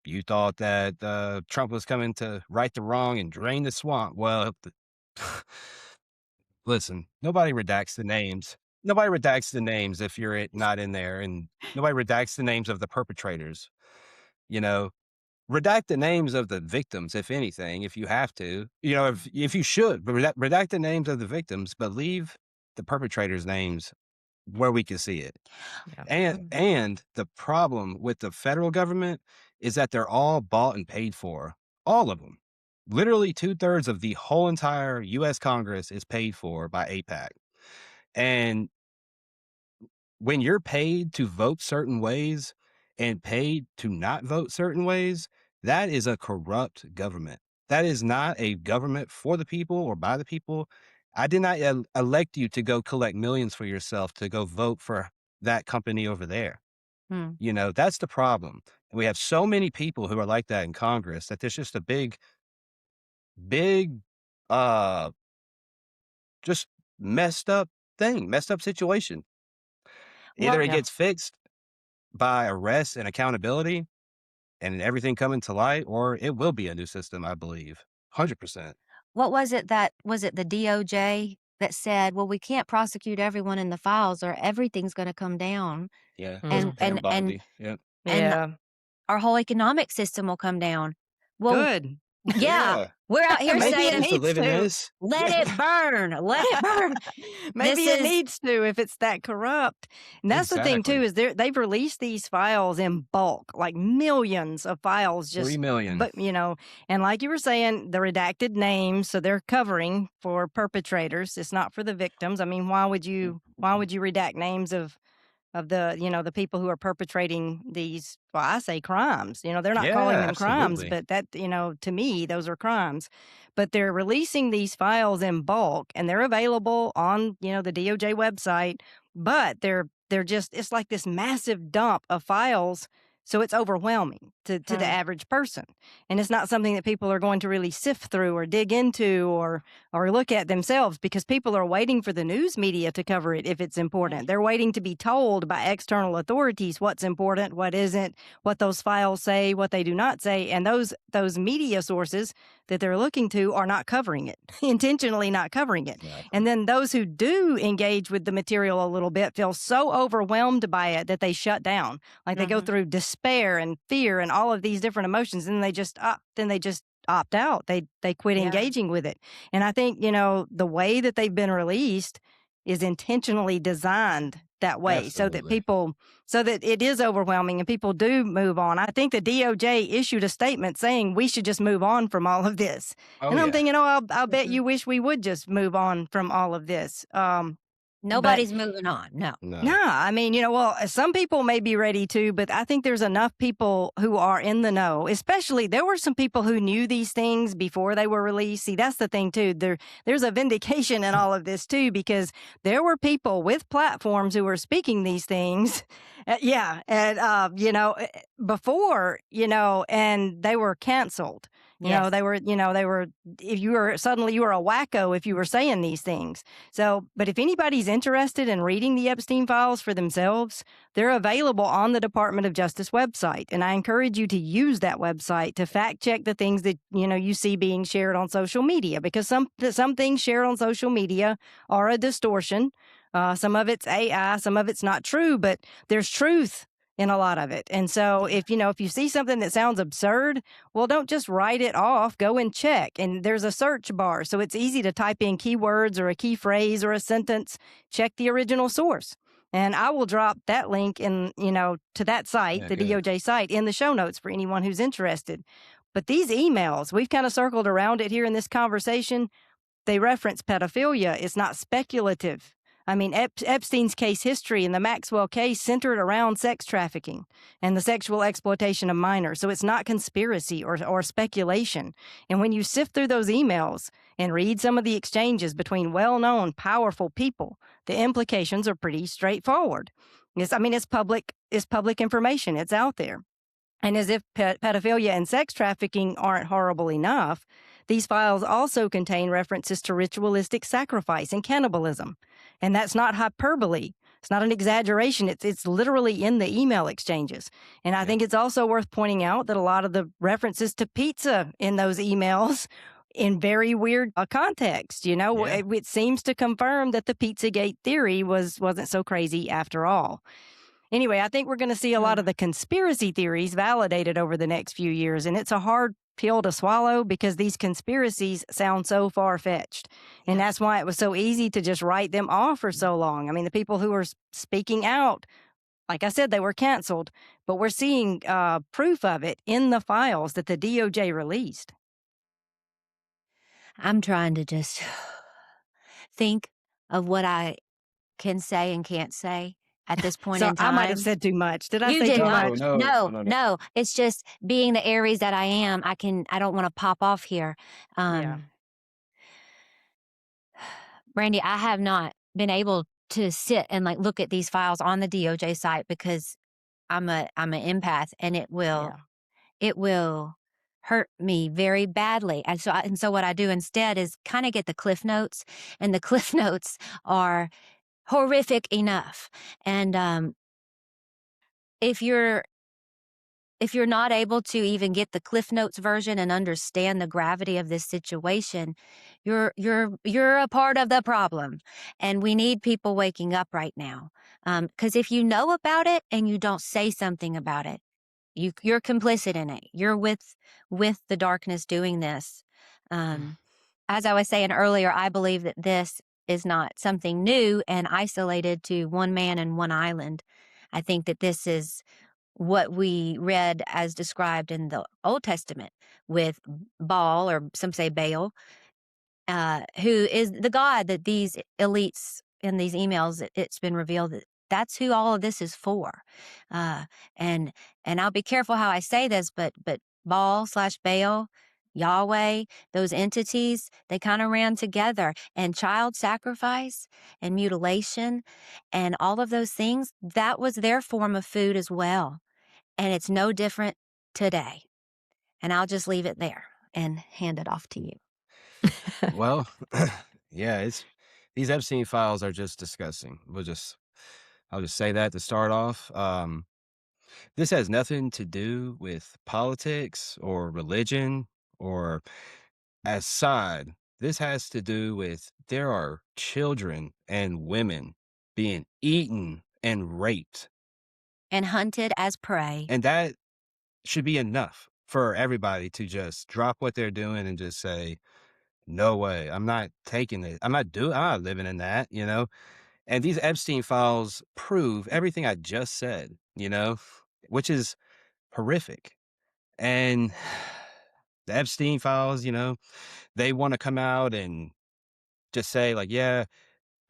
you thought that Trump was coming to right the wrong and drain the swamp, well, listen, nobody redacts the names. Nobody redacts the names if you're not in there, and nobody redacts the names of the perpetrators. You know, redact the names of the victims, if anything, if you have to. If you should, but redact the names of the victims, but leave the perpetrators' names where we can see it. Yeah. Mm. And the problem with the federal government is that they're all bought and paid for. All of them. Literally 2/3 of the whole entire US Congress is paid for by AIPAC. And when you're paid to vote certain ways and paid to not vote certain ways, that is a corrupt government. That is not a government for the people or by the people. I did not elect you to go collect millions for yourself to go vote for that company over there. Hmm. That's the problem. And we have so many people who are like that in Congress that there's just a big, uh, just messed up situation. Either Well, it Yeah. gets fixed by arrest and accountability and everything coming to light, or it will be a new system, I believe. 100%. what was it the DOJ that said, well, we can't prosecute everyone in the files or everything's going to come down. Yeah, Mm. Pam And Bondi. Yep. And Yeah. our whole economic system will come down. Well, Good. yeah, we're out here Maybe it saying, Used to needs live in to. this. let Yeah. it burn, let it burn. Maybe This it is needs to if it's that corrupt. And that's the thing too, Exactly. is they've released these files in bulk, like millions of files, 3 just million. but and like you were saying, the redacted names, so they're covering for perpetrators. It's not for the victims. I mean, why would you redact names of the the people who are perpetrating these, well, I say crimes. They're not calling Yeah, them crimes, absolutely. but that to me those are crimes. But they're releasing these files in bulk, and they're available on the DOJ website, but they're just, it's like this massive dump of files, so it's overwhelming to the average person, and it's not something that people are going to really sift through or dig into or look at themselves, because people are waiting for the news media to cover it if it's important. They're waiting to be told by external authorities what's important, what isn't, what those files say, what they do not say, and those media sources that they're looking to are not covering it, intentionally not covering it. Exactly. And then those who do engage with the material a little bit feel so overwhelmed by it that they shut down. Like they go through despair and fear and all of these different emotions, and they just opt out. They quit engaging with it. And I think, the way that they've been released is intentionally designed that way, Absolutely. so that it is overwhelming and people do move on. I think the DOJ issued a statement saying we should just move on from all of this. Oh, And I'm yeah. thinking, I'll bet you wish we would just move on from all of this. But nobody's moving on. No. No. I mean, well, some people may be ready to, but I think there's enough people who are in the know. Especially, there were some people who knew these things before they were released. See, that's the thing too. There's a vindication in all of this too, because there were people with platforms who were speaking these things. Before, and they were canceled. Yes. They were, if you were a wacko if you were saying these things. So, but if anybody's interested in reading the Epstein files for themselves, they're available on the Department of Justice website. And I encourage you to use that website to fact check the things that, you see being shared on social media, because some things shared on social media are a distortion. Some of it's AI, some of it's not true, but there's truth in a lot of it. And so if you see something that sounds absurd, well, don't just write it off. Go and check. And there's a search bar, so it's easy to type in keywords or a key phrase or a sentence. Check the original source. And I will drop that link in, to that site, Yeah, the good. DOJ site, in the show notes for anyone who's interested. But these emails, we've kind of circled around it here in this conversation. They reference pedophilia. It's not speculative. I mean, Epstein's case history and the Maxwell case centered around sex trafficking and the sexual exploitation of minors. So it's not conspiracy or speculation. And when you sift through those emails and read some of the exchanges between well-known, powerful people, the implications are pretty straightforward. It's public information. It's out there. And as if pedophilia and sex trafficking aren't horrible enough, these files also contain references to ritualistic sacrifice and cannibalism. And that's not hyperbole. It's not an exaggeration. It's literally in the email exchanges. And I think it's also worth pointing out that a lot of the references to pizza in those emails in very weird context, it seems to confirm that the Pizzagate theory wasn't so crazy after all. Anyway, I think we're going to see a lot of the conspiracy theories validated over the next few years, and it's a hard pill to swallow because these conspiracies sound so far-fetched. And that's why it was so easy to just write them off for so long. I mean, the people who were speaking out, like I said, they were canceled, but we're seeing proof of it in the files that the DOJ released. I'm trying to just think of what I can say and can't say at this point So in time. I might have said too much. Did I You say did too not. much? No. It's just being the Aries that I am. I don't want to pop off here. Yeah. Brandy, I have not been able to sit and look at these files on the DOJ site because I'm an empath, and it will hurt me very badly. And so what I do instead is kind of get the Cliff Notes, and the Cliff Notes are horrific enough. And if you're not able to even get the Cliff Notes version and understand the gravity of this situation, you're a part of the problem. And we need people waking up right now. Because if you know about it and you don't say something about it, You're complicit in it. You're with the darkness doing this. As I was saying earlier, I believe that this is not something new and isolated to one man and one island. I think that this is what we read as described in the Old Testament with Baal, or some say Baal, who is the god that these elites in these emails, it's been revealed that that's who all of this is for. Uh, and I'll be careful how I say this, but Baal slash Baal, Yahweh, those entities, they kind of ran together. And child sacrifice and mutilation and all of those things, that was their form of food as well. And it's no different today. And I'll just leave it there and hand it off to you. Well, yeah, it's these Epstein files are just disgusting. I'll just say that to start off. This has nothing to do with politics or religion or aside. This has to do with there are children and women being eaten and raped, And hunted as prey. and that should be enough for everybody to just drop what they're doing and just say, "No way, I'm not taking it. I'm not living in that," you know? And these Epstein files prove everything I just said, which is horrific. And the Epstein files, they wanna come out and just say like, "Yeah,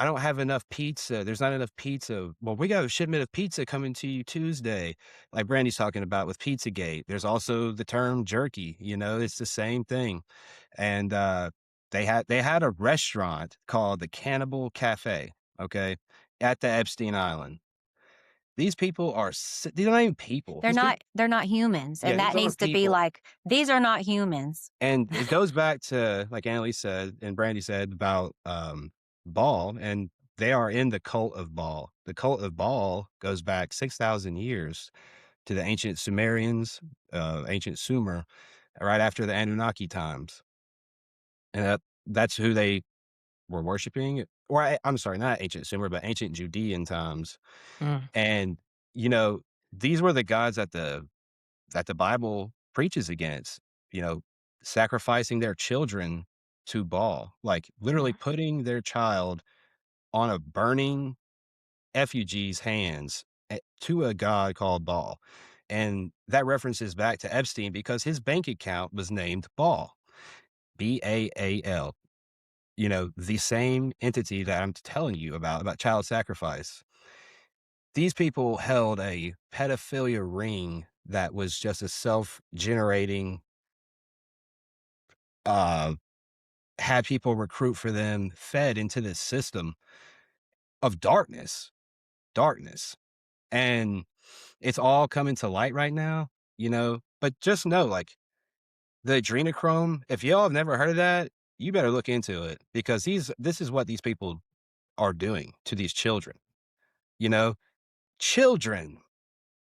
I don't have enough pizza. There's not enough pizza." Well, we got a shipment of pizza coming to you Tuesday, like Brandy's talking about with Pizzagate. There's also the term jerky, it's the same thing. And they had a restaurant called the Cannibal Cafe, okay, at the Epstein Island. These people are these are not even people. They're not humans. Yeah, And these that aren't needs to be people. like, these are not humans. And it goes back to, like Annalise said and Brandy said about Baal, and they are in the cult of Baal. The cult of Baal goes back 6,000 years to the ancient Sumerians, ancient Sumer, right after the Anunnaki times. And that's who they were worshiping. Or I'm sorry, not ancient Sumer, but ancient Judean times. Mm. And, you know, these were the gods that the Bible preaches against, you know, sacrificing their children to Baal, like literally putting their child on a burning effigy's hands to a god called Baal. And that references back to Epstein because his bank account was named Baal, Baal, the same entity that I'm telling you about child sacrifice. These people held a pedophilia ring that was just a self-generating, uh, had people recruit for them, fed into this system of darkness. And it's all coming to light right now, but just know, like, the adrenochrome, if y'all have never heard of that, you better look into it because this is what these people are doing to these children, you know, children,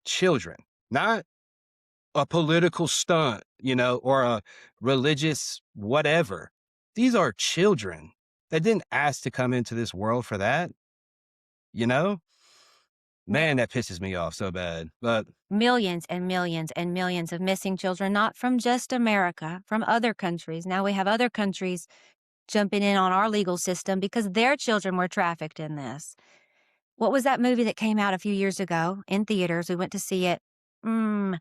children, not a political stunt, or a religious whatever. These are children that didn't ask to come into this world for that, you know? Man, that pisses me off so bad. But Millions and millions and millions of missing children, not from just America, from other countries. Now we have other countries jumping in on our legal system because their children were trafficked in this. What was that movie that came out a few years ago in theaters? We went to see it.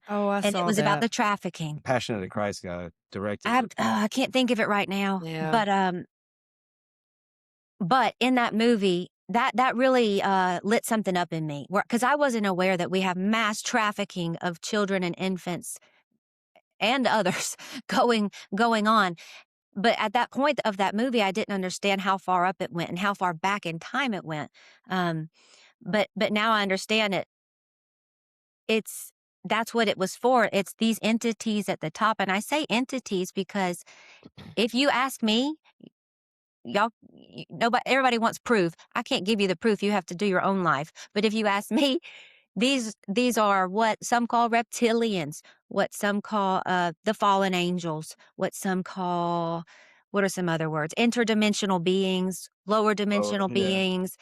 Oh, I And it saw was about that. the trafficking. Passion of the Christ guy directed it. I can't think of it right now. Yeah. But in that movie, that really lit something up in me, because I wasn't aware that we have mass trafficking of children and infants and others going on. But at that point of that movie, I didn't understand how far up it went and how far back in time it went. But now I understand it. That's what it was for. It's these entities at the top. And I say entities because if you ask me, everybody wants proof. I can't give you the proof. You have to do your own life. But if you ask me, these are what some call reptilians, what some call the fallen angels, what some call what are some other words? Interdimensional beings, lower Oh, dimensional yeah. beings,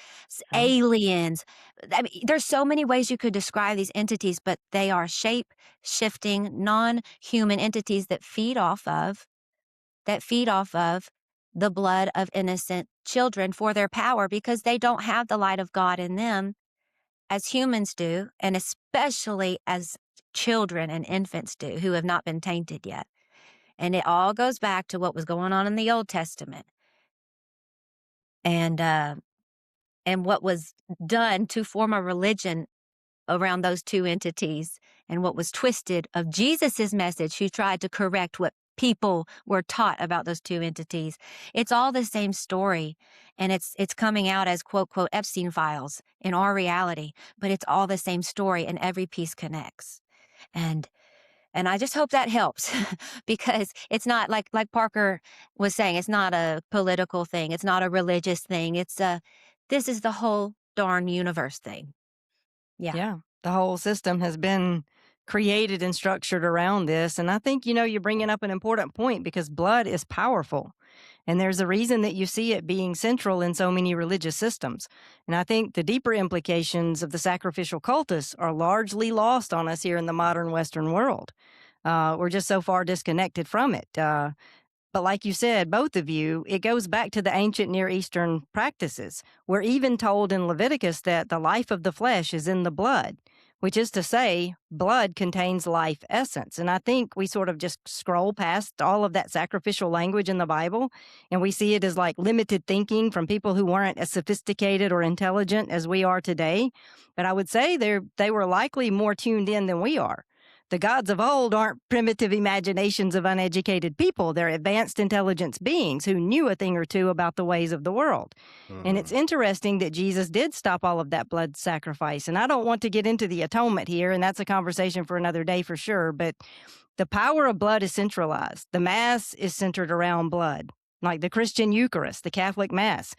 Yeah. aliens. I mean, there's so many ways you could describe these entities, but they are shape shifting, non-human entities that feed off of the blood of innocent children for their power because they don't have the light of God in them as humans do, and especially as children and infants do who have not been tainted yet. And it all goes back to what was going on in the Old Testament and what was done to form a religion around those two entities and what was twisted of Jesus's message, who tried to correct what people were taught about those two entities. It's all the same story, and it's coming out as quote quote Epstein files in our reality, but it's all the same story and every piece connects. And I just hope that helps because it's not like Parker was saying, it's not a political thing, it's not a religious thing. This is the whole darn universe thing. Yeah. Yeah. The whole system has been created and structured around this. And I think, you're bringing up an important point because blood is powerful. And there's a reason that you see it being central in so many religious systems. And I think the deeper implications of the sacrificial cultus are largely lost on us here in the modern Western world. We're just so far disconnected from it. But like you said, both of you, it goes back to the ancient Near Eastern practices. We're even told in Leviticus that the life of the flesh is in the blood, which is to say, blood contains life essence. And I think we sort of just scroll past all of that sacrificial language in the Bible, and we see it as like limited thinking from people who weren't as sophisticated or intelligent as we are today. But I would say they were likely more tuned in than we are. The gods of old aren't primitive imaginations of uneducated people. They're advanced intelligence beings who knew a thing or two about the ways of the world. And it's interesting that Jesus did stop all of that blood sacrifice. And I don't want to get into the atonement here, and that's a conversation for another day for sure. But the power of blood is centralized. The Mass is centered around blood, like the Christian Eucharist, the Catholic Mass.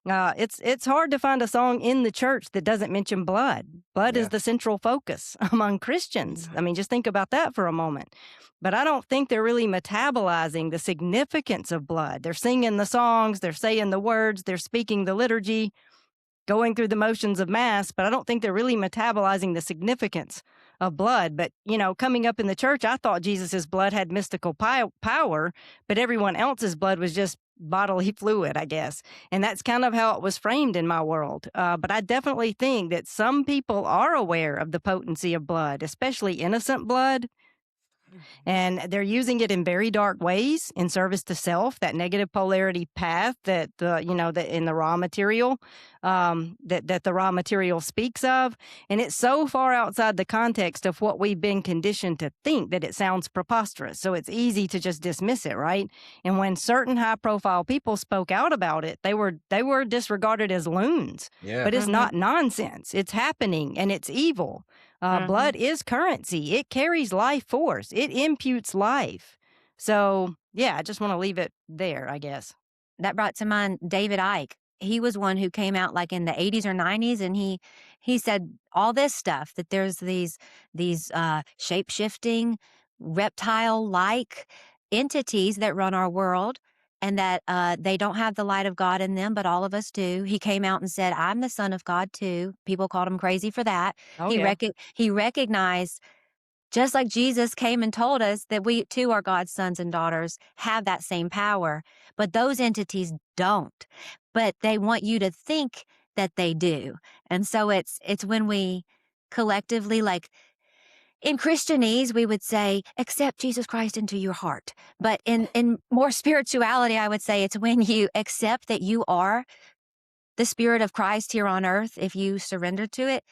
It's hard to find a song in the church that doesn't mention blood. Blood is the central focus among Christians. I mean, just think about that for a moment. But I don't think they're really metabolizing the significance of blood. They're singing the songs, they're saying the words, they're speaking the liturgy, going through the motions of Mass, but I don't think they're really metabolizing the significance of blood. But, coming up in the church, I thought Jesus's blood had mystical power, but everyone else's blood was just bodily fluid, I guess. And that's kind of how it was framed in my world. But I definitely think that some people are aware of the potency of blood, especially innocent blood. And they're using it in very dark ways in service to self, that negative polarity path that, that in the raw material, that the raw material speaks of. And it's so far outside the context of what we've been conditioned to think that it sounds preposterous. So it's easy to just dismiss it, right? And when certain high profile people spoke out about it, they were disregarded as loons. Yeah. But it's not nonsense. It's happening and it's evil. Blood is currency. It carries life force. It imputes life. So, yeah, I just want to leave it there, I guess. That brought to mind David Icke. He was one who came out like in the 80s or 90s, and he said all this stuff, that there's these shape-shifting, reptile-like entities that run our world, and that they don't have the light of God in them, but all of us do. He came out and said, I'm the son of God too. People called him crazy for that. Oh, He recognized, just like Jesus came and told us that we too are God's sons and daughters, have that same power, but those entities don't. But they want you to think that they do. And so it's when we collectively, like in Christianese, we would say, accept Jesus Christ into your heart. But in more spirituality, I would say it's when you accept that you are the Spirit of Christ here on earth, if you surrender to it,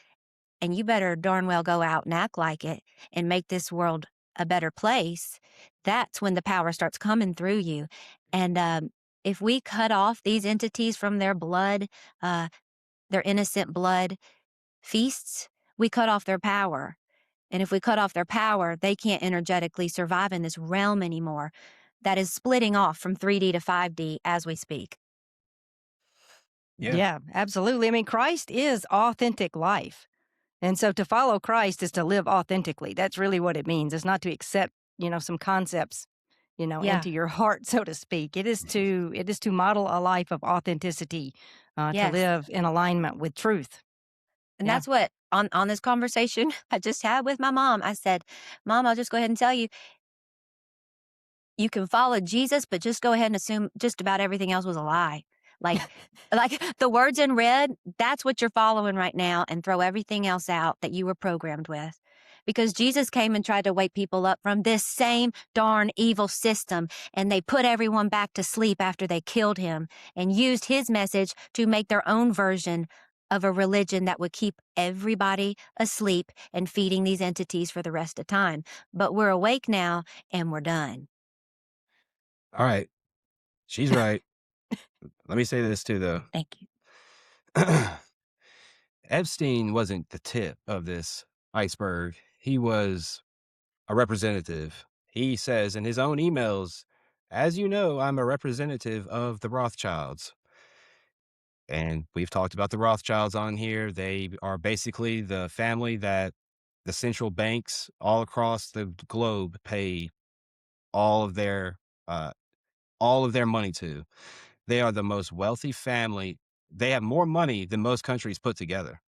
and you better darn well go out and act like it and make this world a better place. That's when the power starts coming through you. And if we cut off these entities from their blood, their innocent blood feasts, we cut off their power. And if we cut off their power, they can't energetically survive in this realm anymore that is splitting off from 3D to 5D as we speak. Yeah, absolutely. I mean, Christ is authentic life. And so to follow Christ is to live authentically. That's really what it means. It's not to accept, some concepts Yeah. into your heart, so to speak. It is to model a life of authenticity, to Yes. live in alignment with truth. And Yeah. that's what on this conversation I just had with my mom, I said, "Mom, I'll just go ahead and tell you, you can follow Jesus, but just go ahead and assume just about everything else was a lie. Like like the words in red, that's what you're following right now and throw everything else out that you were programmed with. Because Jesus came and tried to wake people up from this same darn evil system, and they put everyone back to sleep after they killed him and used his message to make their own version of a religion that would keep everybody asleep and feeding these entities for the rest of time. But we're awake now and we're done." All right. She's right. Let me say this too, though. Thank you. Epstein wasn't the tip of this iceberg. He was a representative. He says in his own emails, as you know, I'm a representative of the Rothschilds. And we've talked about the Rothschilds on here. They are basically the family that the central banks all across the globe pay all of their uh, all of their money to. They are the most wealthy family. They have more money than most countries put together.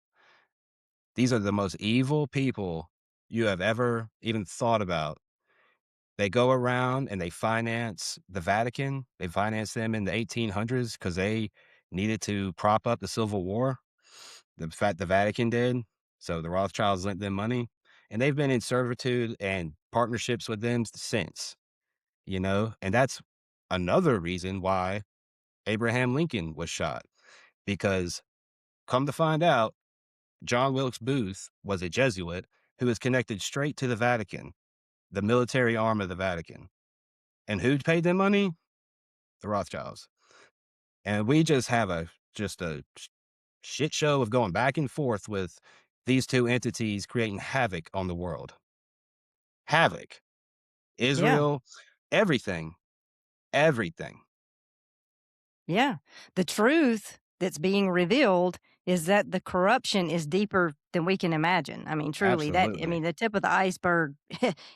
These are the most evil people you have ever even thought about. They go around and they finance the Vatican. They financed them in the 1800s because they needed to prop up the Civil War. The Vatican did. So the Rothschilds lent them money, and they've been in servitude and partnerships with them since, and that's another reason why Abraham Lincoln was shot, because come to find out, John Wilkes Booth was a Jesuit who was connected straight to the Vatican, the military arm of the Vatican. And who paid them money? The Rothschilds. And we just have a shit show of going back and forth with these two entities creating havoc on the world. Havoc. Yeah. Israel, everything, everything. Yeah. The truth that's being revealed is that the corruption is deeper than we can imagine. I mean, truly, Absolutely. the tip of the iceberg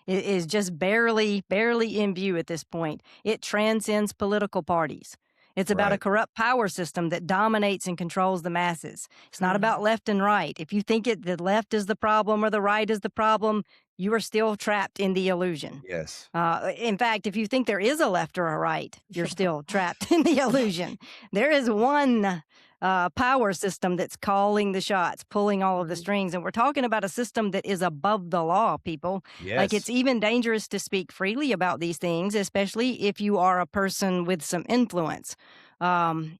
is just barely in view at this point. It transcends political parties. It's about a Right. corrupt power system that dominates and controls the masses. It's not about Mhm. left and right. If you think the left is the problem or the right is the problem, you are still trapped in the illusion. Yes. In fact, if you think there is a left or a right, you're still trapped in the illusion. There is one power system that's calling the shots, pulling all of the Mhm. strings. And we're talking about a system that is above the law, people. Like, it's Yes. even dangerous to speak freely about these things, especially if you are a person with some influence. Um,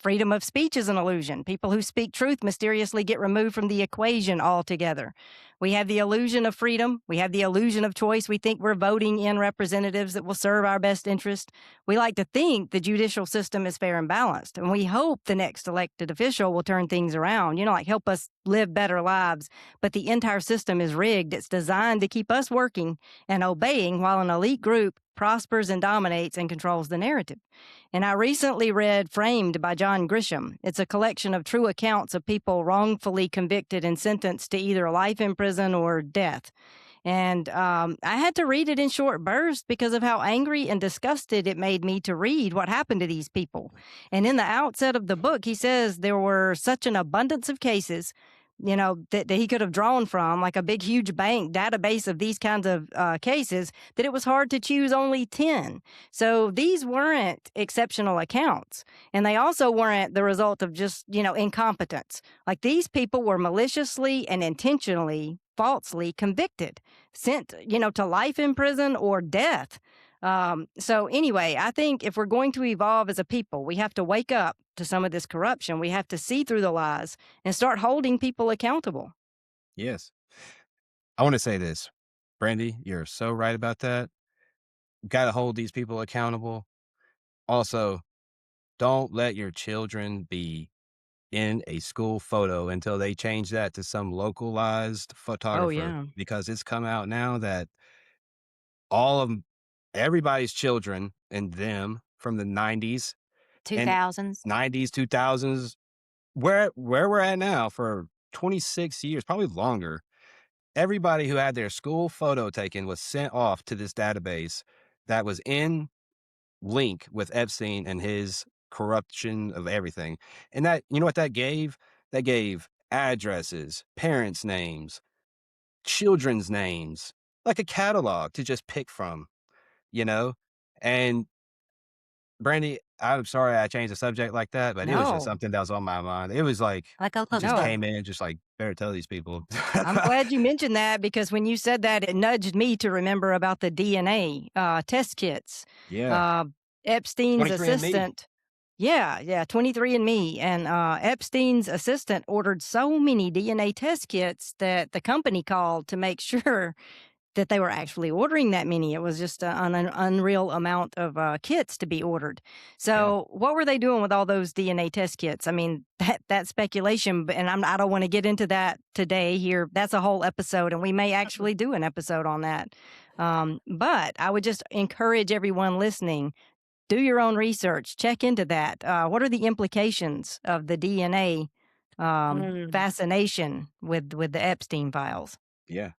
Freedom of speech is an illusion. People who speak truth mysteriously get removed from the equation altogether. We have the illusion of freedom. We have the illusion of choice. We think we're voting in representatives that will serve our best interest. We like to think the judicial system is fair and balanced, and we hope the next elected official will turn things around, like help us live better lives. But the entire system is rigged. It's designed to keep us working and obeying while an elite group prospers and dominates and controls the narrative. And I recently read Framed by John Grisham. It's a collection of true accounts of people wrongfully convicted and sentenced to either life in prison or death. And I had to read it in short bursts because of how angry and disgusted it made me to read what happened to these people. And in the outset of the book, he says there were such an abundance of cases, that he could have drawn from, like a big, huge bank database of these kinds of cases, that it was hard to choose only 10. So these weren't exceptional accounts. And they also weren't the result of just, incompetence. Like, these people were maliciously and intentionally falsely convicted, sent, to life in prison or death. So anyway, I think if we're going to evolve as a people, we have to wake up to some of this corruption. We have to see through the lies and start holding people accountable. Yes. I want to say this, Brandy, you're so right about that. Got to hold these people accountable. Also, don't let your children be in a school photo until they change that to some localized Oh, photographer, yeah. because it's come out now that all of everybody's children and them from the 90s and 2000s. 90s, 2000s, where we're at now for 26 years, probably longer. Everybody who had their school photo taken was sent off to this database that was in link with Epstein and his corruption of everything. And that, you know what that gave? That gave addresses, parents' names, children's names, like a catalog to just pick from, you know? And Brandy, I'm sorry I changed the subject like that, but it was just No, something that was on my mind. It was like, Like a it just lookbook. no. came in, just like, better tell these people. I'm glad you mentioned that because when you said that, it nudged me to remember about the DNA test kits. Yeah. Uh, Epstein's 23andMe. assistant, yeah, 23andMe, and Epstein's assistant ordered so many DNA test kits that the company called to make sure that they were actually ordering that many. It was just an unreal amount of kits to be ordered. Yeah. So, what were they doing with all those DNA test kits? I mean, that's speculation, and I don't want to get into that today. Here, that's a whole episode, and we may actually do an episode on that. But I would just encourage everyone listening: do your own research, check into that. What are the implications of the DNA Mm. fascination with the Epstein files? Yeah.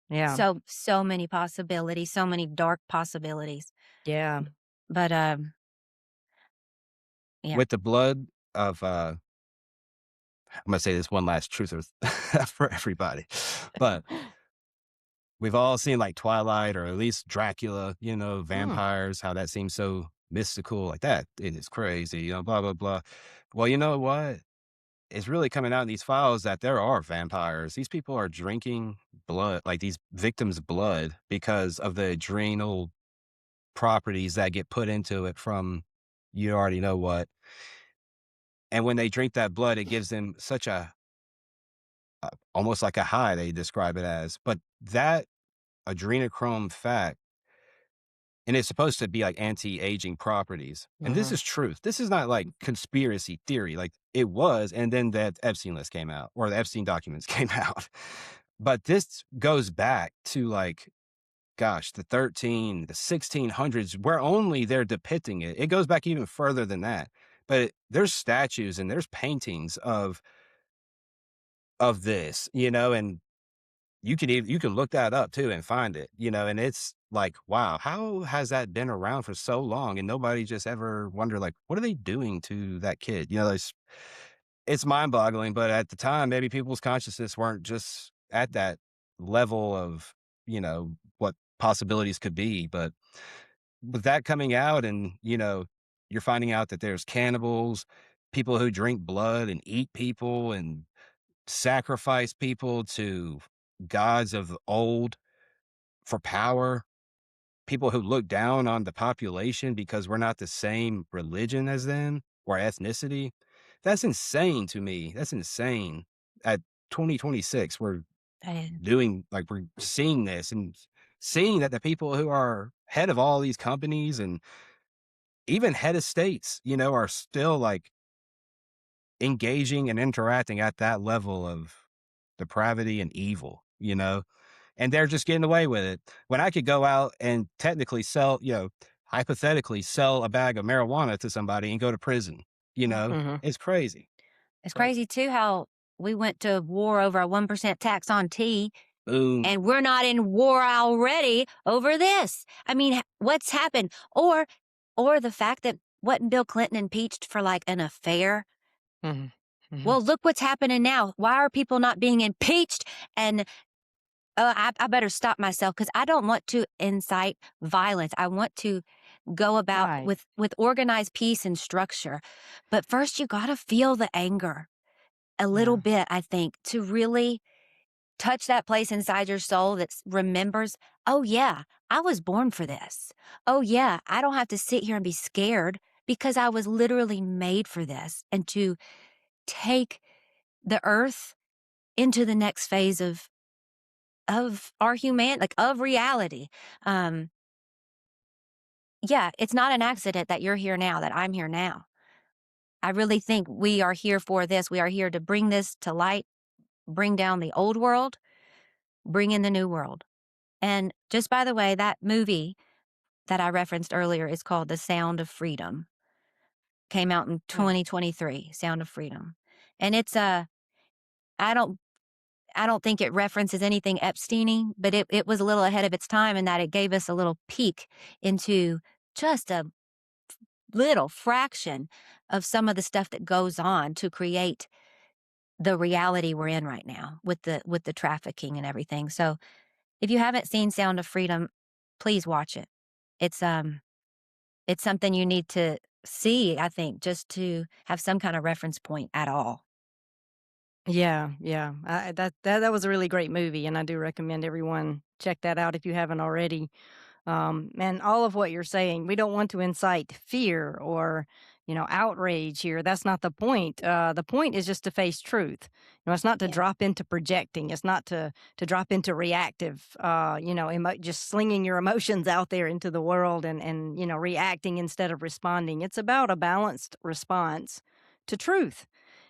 Yeah, So many possibilities, so many dark possibilities. yeah. But, yeah. With the blood of, I'm gonna say this one last truth or for everybody, but we've all seen like Twilight or at least Dracula, Hmm. vampires, how that seems so mystical, like that. It is crazy, blah, blah, blah. Well, you know what? It's really coming out in these files that there are vampires. These people are drinking blood, like these victims' blood, because of the adrenal properties that get put into it from you already know what. And when they drink that blood, it gives them such almost like a high, they describe it as. But that adrenochrome fact, and it's supposed to be like anti-aging properties. And this Mhm. is truth. This is not like conspiracy theory. Like it was, and then that Epstein list came out or the Epstein documents came out. But this goes back to like, gosh, the 1600s, where only they're depicting it. It goes back even further than that. But there's statues and there's paintings of this, and you can look that up too and find it, and it's like, wow, how has that been around for so long and nobody just ever wondered, like, what are they doing to that kid? It's mind-boggling, but at the time, maybe people's consciousness weren't just at that level of, what possibilities could be, but with that coming out and, you're finding out that there's cannibals, people who drink blood and eat people and sacrifice people to gods of old for power, people who look down on the population because we're not the same religion as them or ethnicity. That's insane to me. That's insane. At 2026, we're I we're seeing this and seeing that the people who are head of all these companies and even head of states, are still like engaging and interacting at that level of depravity and evil, and they're just getting away with it. When I could go out and technically sell, hypothetically sell a bag of marijuana to somebody and go to prison, Mhm. it's crazy. It's Crazy. crazy too how we went to war over a 1% tax on tea, Boom. and we're not in war already over this. I mean, what's happened? Or the fact that wasn't Bill Clinton impeached for like an affair? Mhm. Mhm. Well, look what's happening now. Why are people not being impeached? And I better stop myself because I don't want to incite violence. I want to go about Right. with organized peace and structure. But first, you got to feel the anger a little Yeah. bit, I think, to really touch that place inside your soul that remembers, oh, yeah, I was born for this. Oh, yeah, I don't have to sit here and be scared because I was literally made for this and to take the earth into the next phase of our like of reality. Um, yeah, it's not an accident that you're here now, that I'm here now. I really think we are here for this. We are here to bring this to light, bring down the old world, bring in the new world. And just by the way, that movie that I referenced earlier is called The Sound of Freedom. Came out in Hmm. 2023, Sound of Freedom. And it's I don't I don't think it references anything Epstein-y, but it was a little ahead of its time in that it gave us a little peek into just a little fraction of some of the stuff that goes on to create the reality we're in right now with the trafficking and everything. So if you haven't seen Sound of Freedom, please watch it. It's it's something you need to see, I think, just to have some kind of reference point at all. Yeah, yeah. That was a really great movie, and I do recommend everyone check that out if you haven't already. And all of what you're saying, we don't want to incite fear or, outrage here. That's not the point. The point is just to face truth. It's not to Yeah. drop into projecting. It's not to drop into reactive. Just slinging your emotions out there into the world and reacting instead of responding. It's about a balanced response to truth.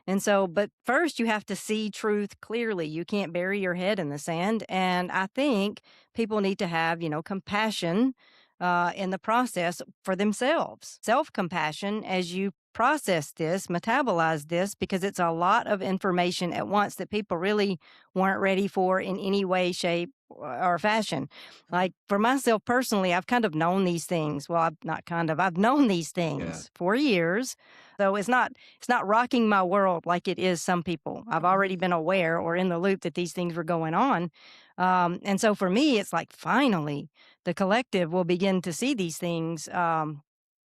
And so, but first you have to see truth clearly. You can't bury your head in the sand. And I think people need to have, compassion in the process for themselves, self compassion as you process this, metabolize this, because it's a lot of information at once that people really weren't ready for in any way, shape, or fashion. Like for myself personally, I've kind of known these things. Well, I've not kind of, I've known these Yeah. things for years. So it's not rocking my world like it is some people. I've already been aware or in the loop that these things were going on. And so for me, it's like finally the collective will begin to see these things.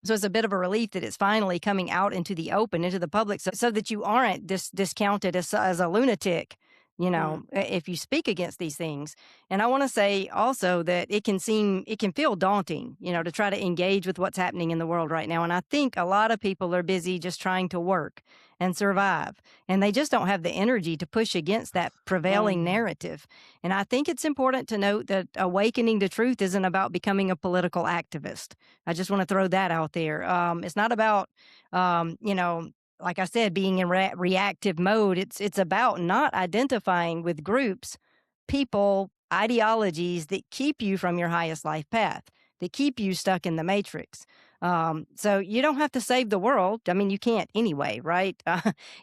So it's a bit of a relief that it's finally coming out into the open, into the public, so that you aren't discounted as a lunatic, if you speak against these things. And I want to say also that it can feel daunting, to try to engage with what's happening in the world right now. And I think a lot of people are busy just trying to work and survive, and they just don't have the energy to push against that prevailing narrative. And I think it's important to note that awakening to truth isn't about becoming a political activist. I just want to throw that out there. It's not about, like I said, being in reactive mode. It's about not identifying with groups, people, ideologies that keep you from your highest life path, that keep you stuck in the matrix. So you don't have to save the world. I mean, you can't anyway, right?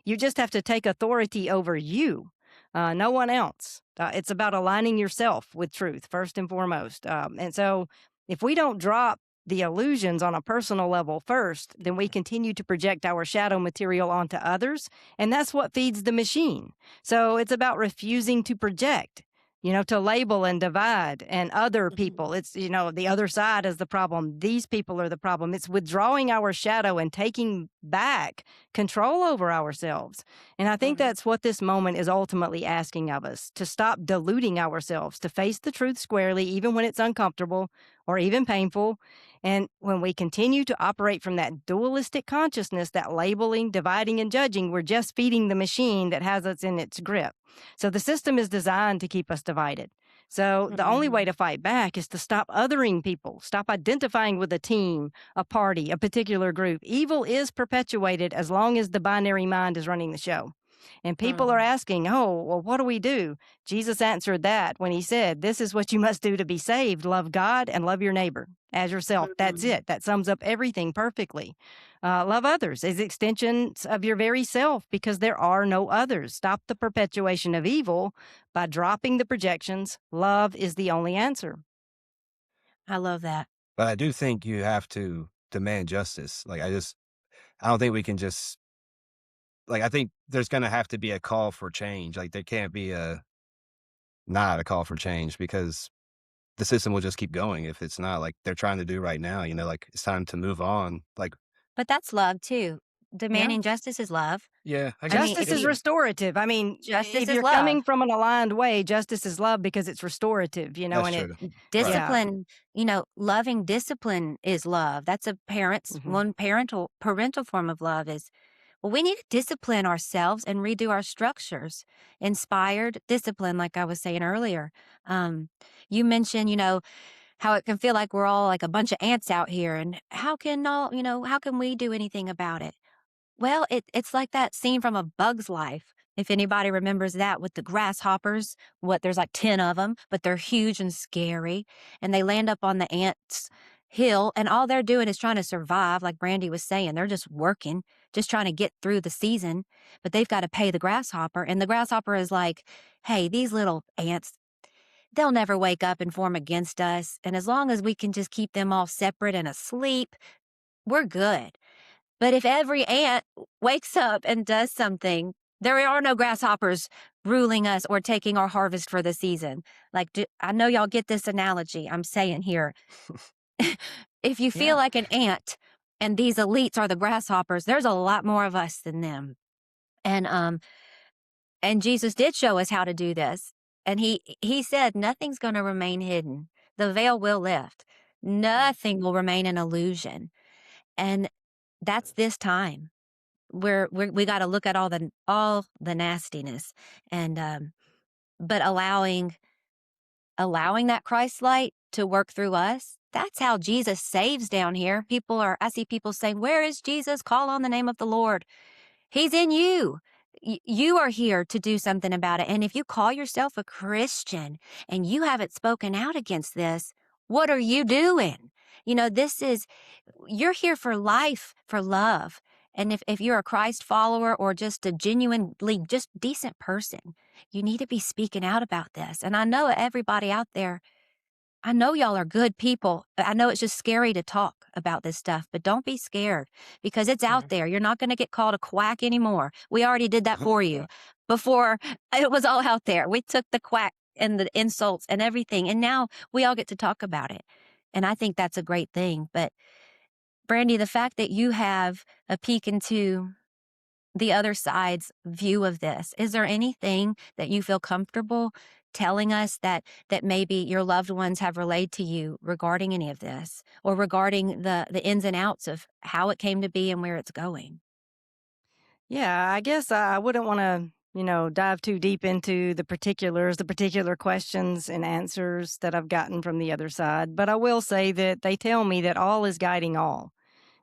You just have to take authority over you, no one else. It's about aligning yourself with truth first and foremost. And so if we don't drop the illusions on a personal level first, then we continue to project our shadow material onto others. And that's what feeds the machine. So it's about refusing to project, to label and divide and other people. It's, the other side is the problem. These people are the problem. It's withdrawing our shadow and taking back control over ourselves. And I think that's what this moment is ultimately asking of us, to stop deluding ourselves, to face the truth squarely, even when it's uncomfortable or even painful. And when we continue to operate from that dualistic consciousness, that labeling, dividing, and judging, we're just feeding the machine that has us in its grip. So the system is designed to keep us divided. So the only way to fight back is to stop othering people, stop identifying with a team, a party, a particular group. Evil is perpetuated as long as the binary mind is running the show. And people are asking, oh, well, what do we do? Jesus answered that when he said, this is what you must do to be saved. Love God and love your neighbor as yourself. That's it. That sums up everything perfectly. Love others as extensions of your very self, because there are no others. Stop the perpetuation of evil by dropping the projections. Love is the only answer. I love that. But I do think you have to demand justice. I don't think we can just, I think there's going to have to be a call for change. Like, there can't be not a call for change, because the system will just keep going if it's not like they're trying to do right now. It's time to move on. But that's love too. Yeah. Demanding justice is love. Yeah, I I guess. mean, Justice if is you restorative. I mean, justice if is you're love. coming from an aligned way, justice is love because it's restorative, That's and true. it, Right. yeah. Discipline, loving discipline is love. That's a parent's Mhm. one parental form of love is, well, we need to discipline ourselves and redo our structures. Inspired discipline, like I was saying earlier. You mentioned, how it can feel like we're all like a bunch of ants out here, and how can we do anything about it? Well, it's like that scene from A Bug's Life. If anybody remembers that, with the grasshoppers, there's like 10 of them, but they're huge and scary, and they land up on the ant's hill, and all they're doing is trying to survive, like Brandy was saying. They're just working, just trying to get through the season, but they've got to pay the grasshopper. And the grasshopper is like, hey, these little ants, they'll never wake up and form against us. And as long as we can just keep them all separate and asleep, we're good. But if every ant wakes up and does something, there are no grasshoppers ruling us or taking our harvest for the season. Like, I know y'all get this analogy I'm saying here. If you feel Yeah. like an ant and these elites are the grasshoppers, there's a lot more of us than them. And Jesus did show us how to do this. And he said nothing's going to remain hidden. The veil will lift. Nothing will remain an illusion. And that's this time. We got to look at all the nastiness, and but allowing that Christ light to work through us. That's how Jesus saves down here. I see people saying, "Where is Jesus? Call on the name of the Lord." He's in you. You are here to do something about it. And if you call yourself a Christian and you haven't spoken out against this, what are you doing? You're here for life, for love. And if you're a Christ follower or just a genuinely just decent person, you need to be speaking out about this. And I know everybody out there, I know y'all are good people. I know it's just scary to talk about this stuff, but don't be scared because it's out there. You're not going to get called a quack anymore. We already did that for you before it was all out there. We took the quack and the insults and everything, and now we all get to talk about it. And I think that's a great thing. But Brandy, the fact that you have a peek into the other side's view of this, is there anything that you feel comfortable telling us that maybe your loved ones have relayed to you regarding any of this, or regarding the ins and outs of how it came to be and where it's going? Yeah, I guess I wouldn't want to, dive too deep into the particulars, the particular questions and answers that I've gotten from the other side. But I will say that they tell me that all is guiding all,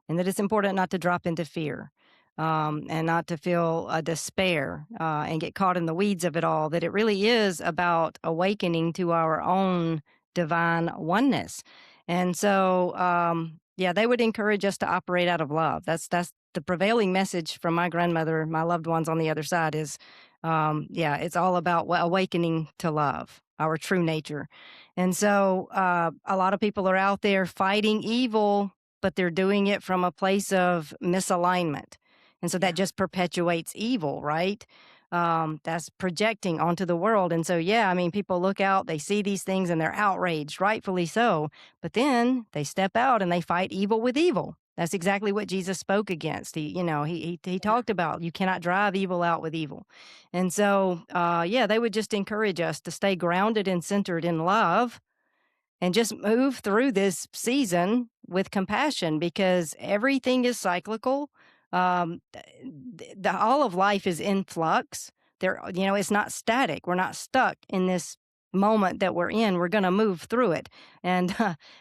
and that it's important not to drop into fear, and not to feel a despair, and get caught in the weeds of it all, that it really is about awakening to our own divine oneness. And so, yeah, they would encourage us to operate out of love. That's the prevailing message from my grandmother, my loved ones on the other side is, yeah, it's all about awakening to love, our true nature. And so, a lot of people are out there fighting evil, but they're doing it from a place of misalignment. And so that just perpetuates evil, right? That's projecting onto the world. And so, yeah, I mean, people look out, they see these things and they're outraged, rightfully so. But then they step out and they fight evil with evil. That's exactly what Jesus spoke against. He talked about you cannot drive evil out with evil. And so, yeah, they would just encourage us to stay grounded and centered in love and just move through this season with compassion because everything is cyclical. All of life is in flux. It's not static. We're not stuck in this moment that we're in. We're going to move through it. And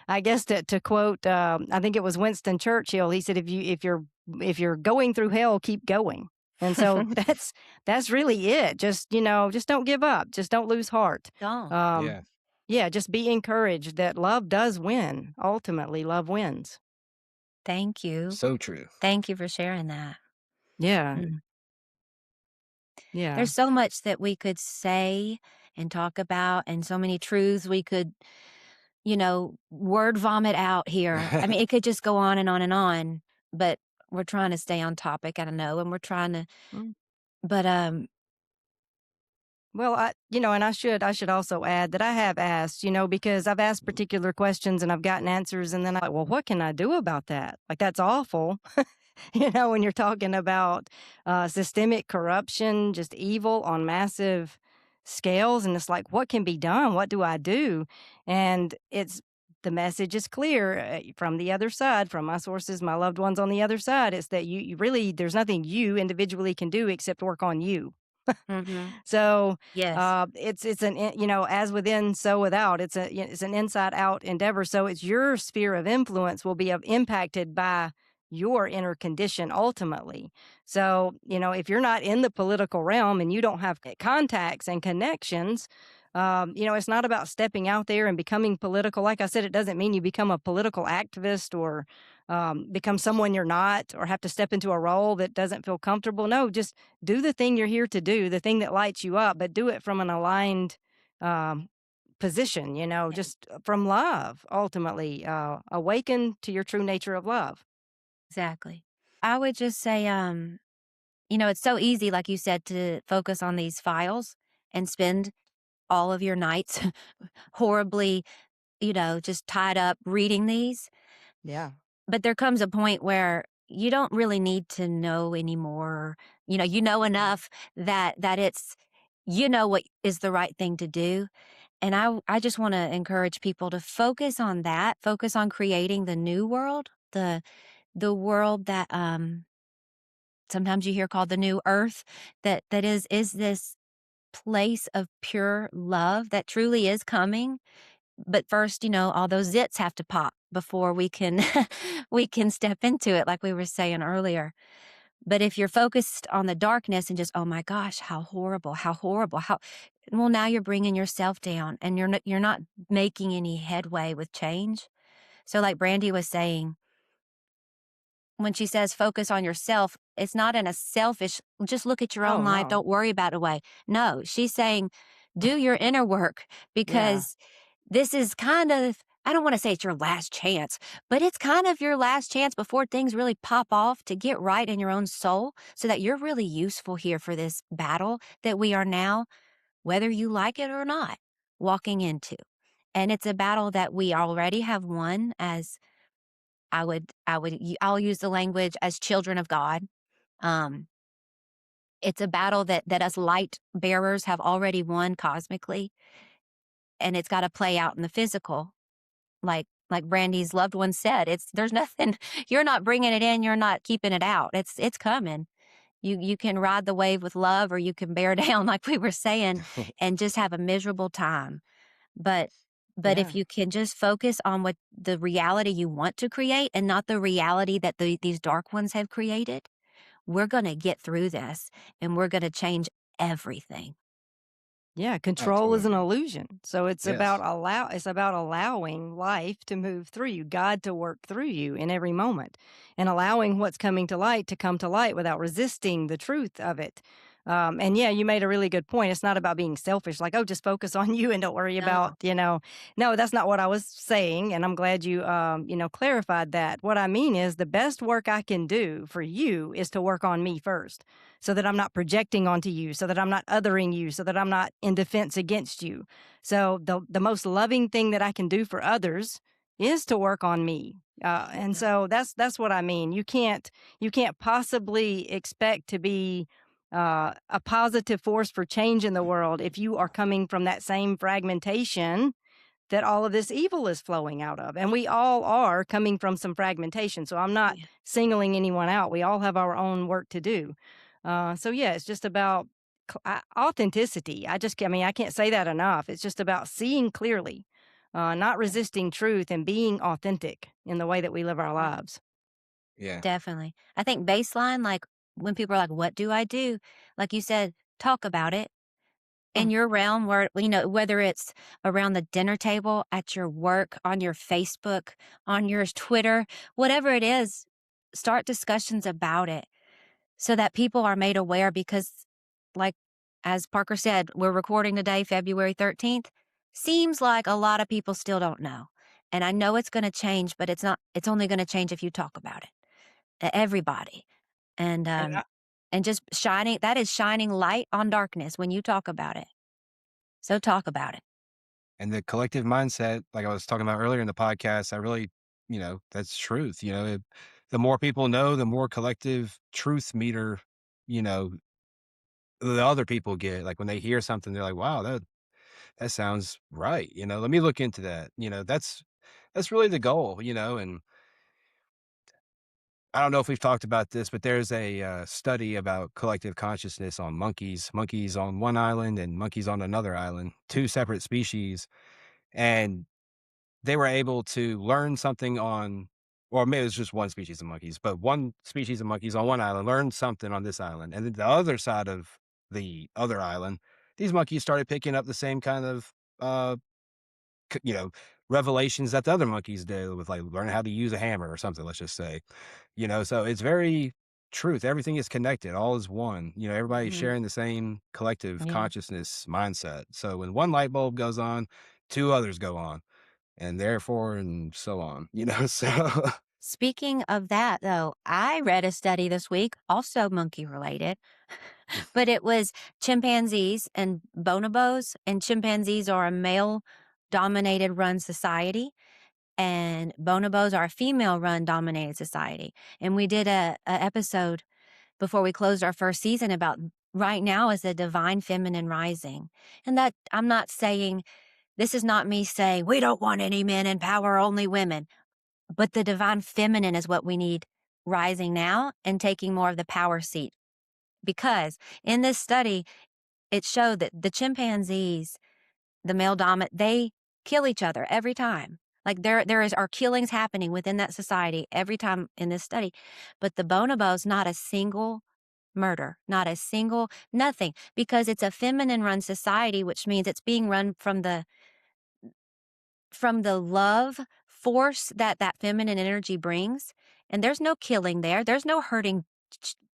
I guess to quote, I think it was Winston Churchill. He said, "If you're going through hell, keep going." And so that's really it. Just don't give up. Just don't lose heart. Don't. Yeah. Yeah, just be encouraged that love does win. Ultimately, love wins. Thank you. So true. Thank you for sharing that. Yeah, Mm. yeah. There's so much that we could say and talk about, and so many truths we could, word vomit out here. I mean, it could just go on and on and on, but we're trying to stay on topic. I don't know, and we're trying to, Mm. but Well, and I should also add that I have asked, because I've asked particular questions and I've gotten answers, and then I'm like, well, what can I do about that? Like, that's awful. When you're talking about systemic corruption, just evil on massive scales, and it's like, what can be done? What do I do? And the message is clear from the other side, from my sources, my loved ones on the other side. It's that you really, there's nothing you individually can do except work on you. mhm. So Yes. it's as within, so without. It's an inside out endeavor. So it's your sphere of influence will be impacted by your inner condition ultimately. So if you're not in the political realm and you don't have contacts and connections, It's not about stepping out there and becoming political. Like I said, it doesn't mean you become a political activist or become someone you're not or have to step into a role that doesn't feel comfortable. No, just do the thing you're here to do, the thing that lights you up, but do it from an aligned um, position, Yeah, just from love, ultimately. Awaken to your true nature of love. exactly. I would just say, it's so easy, like you said, to focus on these files and spend all of your nights horribly, just tied up reading these. Yeah. But there comes a point where you don't really need to know anymore. You know enough that it's what is the right thing to do. And I just want to encourage people to focus on that, focus on creating the new world, the world that sometimes you hear called the new earth, that is this place of pure love that truly is coming. But first, all those zits have to pop before we can we can step into it like we were saying earlier. But if you're focused on the darkness and just, "Oh my gosh, how horrible, how," well, now you're bringing yourself down and you're not making any headway with change. So like Brandy was saying, when she says focus on yourself, it's not in a selfish, just look at your own Oh, life, no. don't worry about it way. No, she's saying do your inner work Yeah. because this is kind of, I don't want to say it's your last chance, but it's kind of your last chance before things really pop off to get right in your own soul so that you're really useful here for this battle that we are now, whether you like it or not, walking into. And it's a battle that we already have won as I'll use the language as children of God. Um, it's a battle that us light bearers have already won cosmically, and it's got to play out in the physical. Like Brandy's loved one said, it's there's nothing. You're not bringing it in. You're not keeping it out. It's coming. You can ride the wave with love, or you can bear down, like we were saying, and just have a miserable time. But but if Yeah. you can just focus on what the reality you want to create and not the reality that these dark ones have created, we're going to get through this and we're going to change everything. Yeah, control is an Absolutely. illusion. So Yes. it's about allowing life to move through you, God to work through you in every moment, and allowing what's coming to light to come to light without resisting the truth of it. And yeah, you made a really good point. It's not about being selfish, like, oh, just focus on you and don't worry about, No. No, that's not what I was saying. And I'm glad you, clarified that. What I mean is the best work I can do for you is to work on me first so that I'm not projecting onto you, so that I'm not othering you, so that I'm not in defense against you. So the most loving thing that I can do for others is to work on me. And Yeah. so that's what I mean. You can't possibly expect to be a positive force for change in the world if you are coming from that same fragmentation that all of this evil is flowing out of. And we all are coming from some fragmentation. So I'm not Yeah. singling anyone out. We all have our own work to do. So yeah, it's just about authenticity. I mean, I can't say that enough. It's just about seeing clearly, not Yeah. resisting truth and being authentic in the way that we live our Yeah. lives. Yeah. Definitely. I think baseline, like when people are like, what do I do? Like you said, talk about it in Mm. your realm where, whether it's around the dinner table, at your work, on your Facebook, on your Twitter, whatever it is, start discussions about it so that people are made aware because, like, as Parker said, we're recording today, February 13th. Seems like a lot of people still don't know. And I know it's going to change, but it's not, it's only going to change if you talk about it. Everybody. And, And and just shining, that is shining light on darkness when you talk about it. So talk about it. And the collective mindset, like I was talking about earlier in the podcast, I really, that's truth. The more people know, the more collective truth meter, you know, the other people get. Like when they hear something, they're like, wow, that sounds right. Let me look into that. That's really the goal, and I don't know if we've talked about this, but there's a study about collective consciousness on monkeys on one island and monkeys on another island, two separate species. And they were able to learn something on, or maybe it's just one species of monkeys, but one species of monkeys on one island learned something on this island. And then the other side of the other island these monkeys started picking up the same kind of, uh, you know, revelations that the other monkeys did with like learning how to use a hammer or something, let's just say, so it's very truth. Everything is connected. All is one, everybody's Mhm. sharing the same collective Yeah. consciousness mindset. So when one light bulb goes on, two others go on and therefore, and so on, so Speaking of that, though, I read a study this week, also monkey related, but it was chimpanzees and bonobos, and chimpanzees are a male dominated run society, and bonobos are a female run dominated society. And we did a episode before we closed our first season about right now is the divine feminine rising. And that I'm not saying this is not me saying we don't want any men in power, only women. But the divine feminine is what we need rising now and taking more of the power seat. Because in this study, it showed that the chimpanzees, the male dominant, they kill each other every time. Like are killings happening within that society every time in this study. But the bonobos, not a single murder, not a single nothing, because it's a feminine run society, which means it's being run from the love force that that feminine energy brings. And there's no killing there. There's no hurting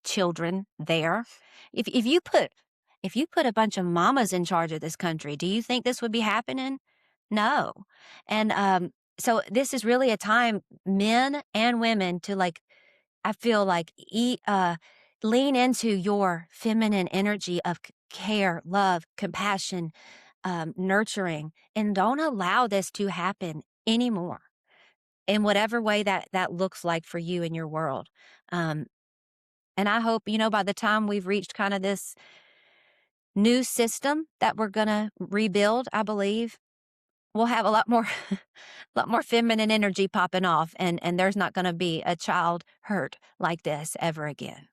children there. If you put a bunch of mamas in charge of this country, do you think this would be happening? No. And so this is really a time, men and women, to like, I feel like lean into your feminine energy of care, love, compassion, nurturing, and don't allow this to happen anymore in whatever way that looks like for you in your world. Um, and I hope, by the time we've reached kind of this new system that we're going to rebuild, I believe we'll have a lot more, a lot more feminine energy popping off, and there's not going to be a child hurt like this ever again.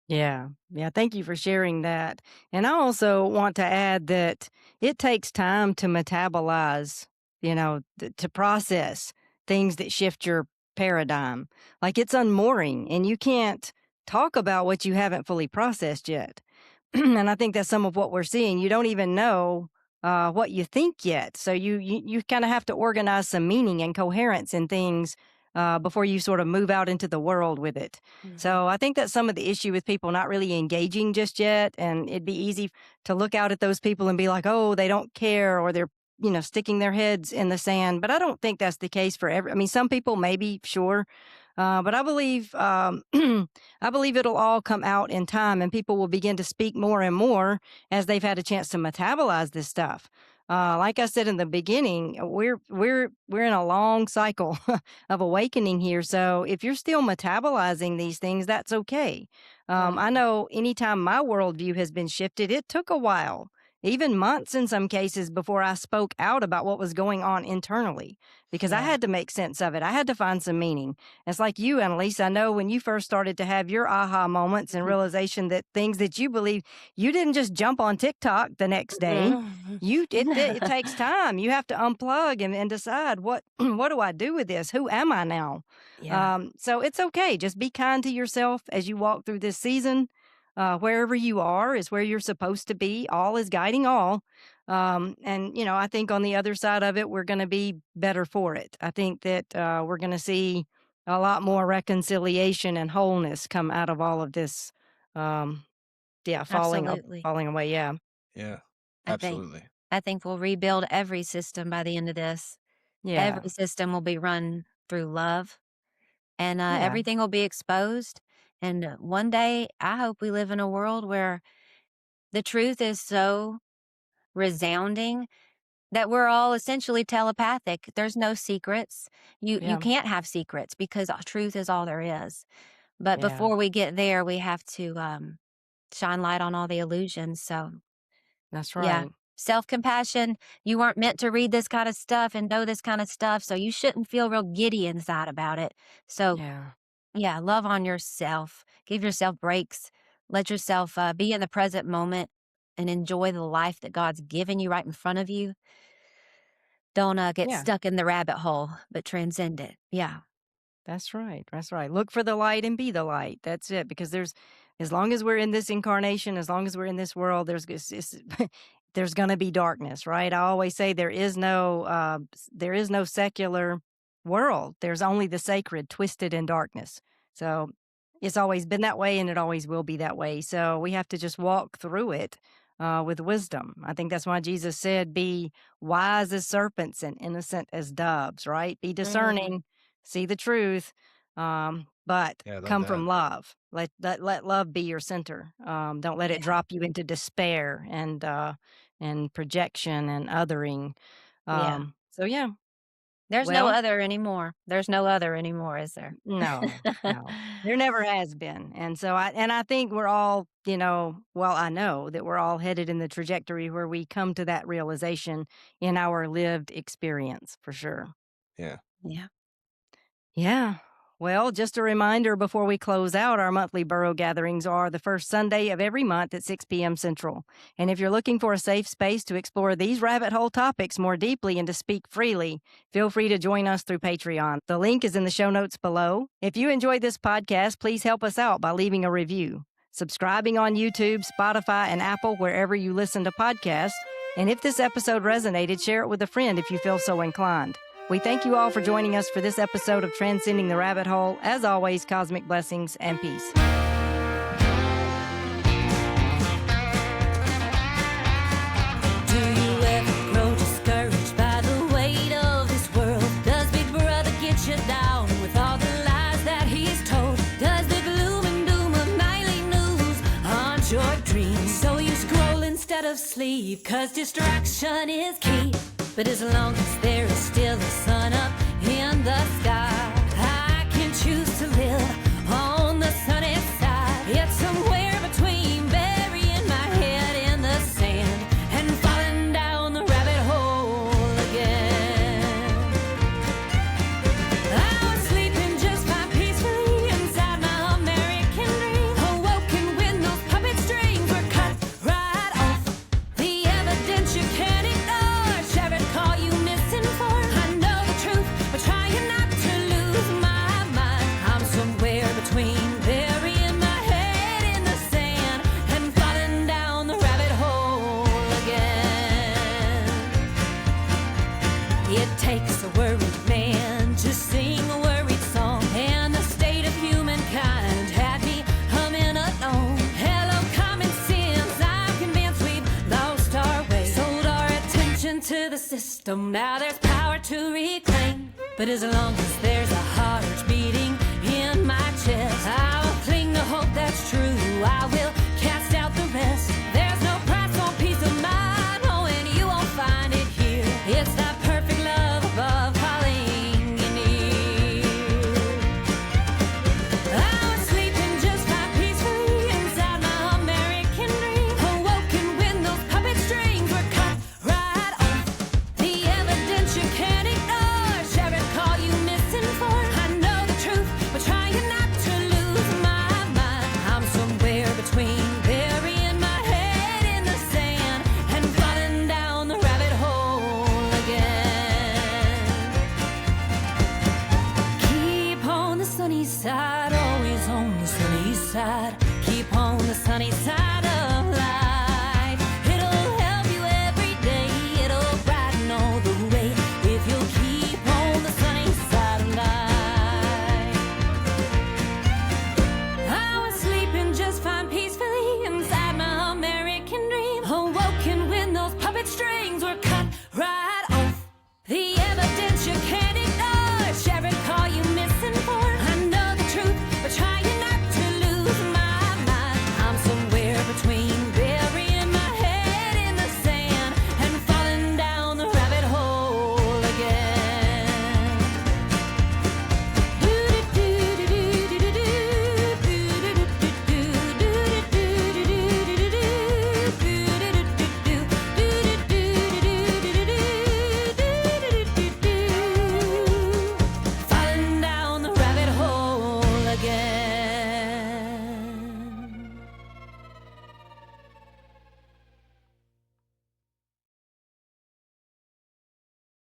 Yeah. Yeah. Thank you for sharing that. And I also want to add that it takes time to metabolize, to process things that shift your paradigm. Like it's unmooring and you can't talk about what you haven't fully processed yet. And I think that's some of what we're seeing. You don't even know what you think yet. So you kind of have to organize some meaning and coherence in things before you sort of move out into the world with it. Mhm. So I think that's some of the issue with people not really engaging just yet. And it'd be easy to look out at those people and be like, oh, they don't care, or they're, sticking their heads in the sand. But I don't think that's the case for I mean, some people maybe, sure. But I believe I believe it'll all come out in time, and people will begin to speak more and more as they've had a chance to metabolize this stuff. Like I said in the beginning, we're in a long cycle of awakening here. So if you're still metabolizing these things, that's okay. Right. I know anytime my worldview has been shifted, it took a while, even months in some cases, before I spoke out about what was going on internally, because I Yeah. had to make sense of it. I had to find some meaning. It's like you, Annalise. I know when you first started to have your aha moments and realization that things that you believe, you didn't just jump on TikTok the next day. Mhm. It takes time. You have to unplug and decide what what do I do with this? Who am I now? Yeah. So it's okay. Just be kind to yourself as you walk through this season. Wherever you are is where you're supposed to be. All is guiding all. And I think on the other side of it, we're going to be better for it. I think that we're going to see a lot more reconciliation and wholeness come out of all of this. Um, yeah, Absolutely. falling away. Yeah, yeah, I think absolutely. I think we'll rebuild every system by the end of this. yeah, Every system will be run through love, and yeah, everything will be exposed. And one day, I hope we live in a world where the truth is so resounding that we're all essentially telepathic. There's no secrets. You yeah, can't have secrets because truth is all there is. But yeah. before we get there, we have to shine light on all the illusions. So That's yeah. right. Self-compassion, you weren't meant to read this kind of stuff and know this kind of stuff, so you shouldn't feel real giddy inside about it. So, Yeah, yeah, love on yourself. Give yourself breaks. Let yourself be in the present moment and enjoy the life that God's given you right in front of you. Don't get yeah. stuck in the rabbit hole, but transcend it. Yeah. That's right. That's right. Look for the light and be the light. That's it. Because as long as we're in this incarnation, as long as we're in this world, there's going to be darkness, right? I always say there is no secular world. There's only the sacred twisted in darkness. So it's always been that way, and it always will be that way. So we have to just walk through it with wisdom. I think that's why Jesus said, "Be wise as serpents and innocent as doves." Right? Be discerning, see the truth, but Yeah, I love come that. from love. Let love be your center. Don't let it Yeah. drop you into despair and projection and othering. Yeah. So yeah, There's no well, other anymore. There's no other anymore, is there? no, no, there never has been, and so I think we're all, well, I know that we're all headed in the trajectory where we come to that realization in our lived experience for sure. Yeah. Yeah. Yeah. Well, just a reminder before we close out, our monthly Burrow gatherings are the first Sunday of every month at 6 p.m. Central. And if you're looking for a safe space to explore these rabbit hole topics more deeply and to speak freely, feel free to join us through Patreon. The link is in the show notes below. If you enjoyed this podcast, please help us out by leaving a review, subscribing on YouTube, Spotify, and Apple, wherever you listen to podcasts. And if this episode resonated, share it with a friend if you feel so inclined. We thank you all for joining us for this episode of Transcending the Rabbit Hole. As always, cosmic blessings and peace. Do you ever grow discouraged by the weight of this world? Does Big Brother get you down with all the lies that he's told? Does the gloom and doom of nightly news haunt your dreams? So you scroll instead of sleep, 'cause distraction is key. But as long as there is still a sun up in the sky, I can choose to live on the sunny side. It's somewhere between burying my head in the sand and falling down the rabbit hole again. I was sleeping just fine peacefully inside my American dream, awoken when those puppet strings were cut right off. The evidence you can't ignore, share it, call you misinformed. I know the truth, but trying not to lose my mind. I'm somewhere between burying my head in the sand and falling down the rabbit hole again. It takes a worried man to sing a worried song, and the state of humankind had me humming alone. Hello, common sense, I'm convinced we've lost our way, sold our attention to the system. Now there's power to reclaim, but as long as there's a heart beating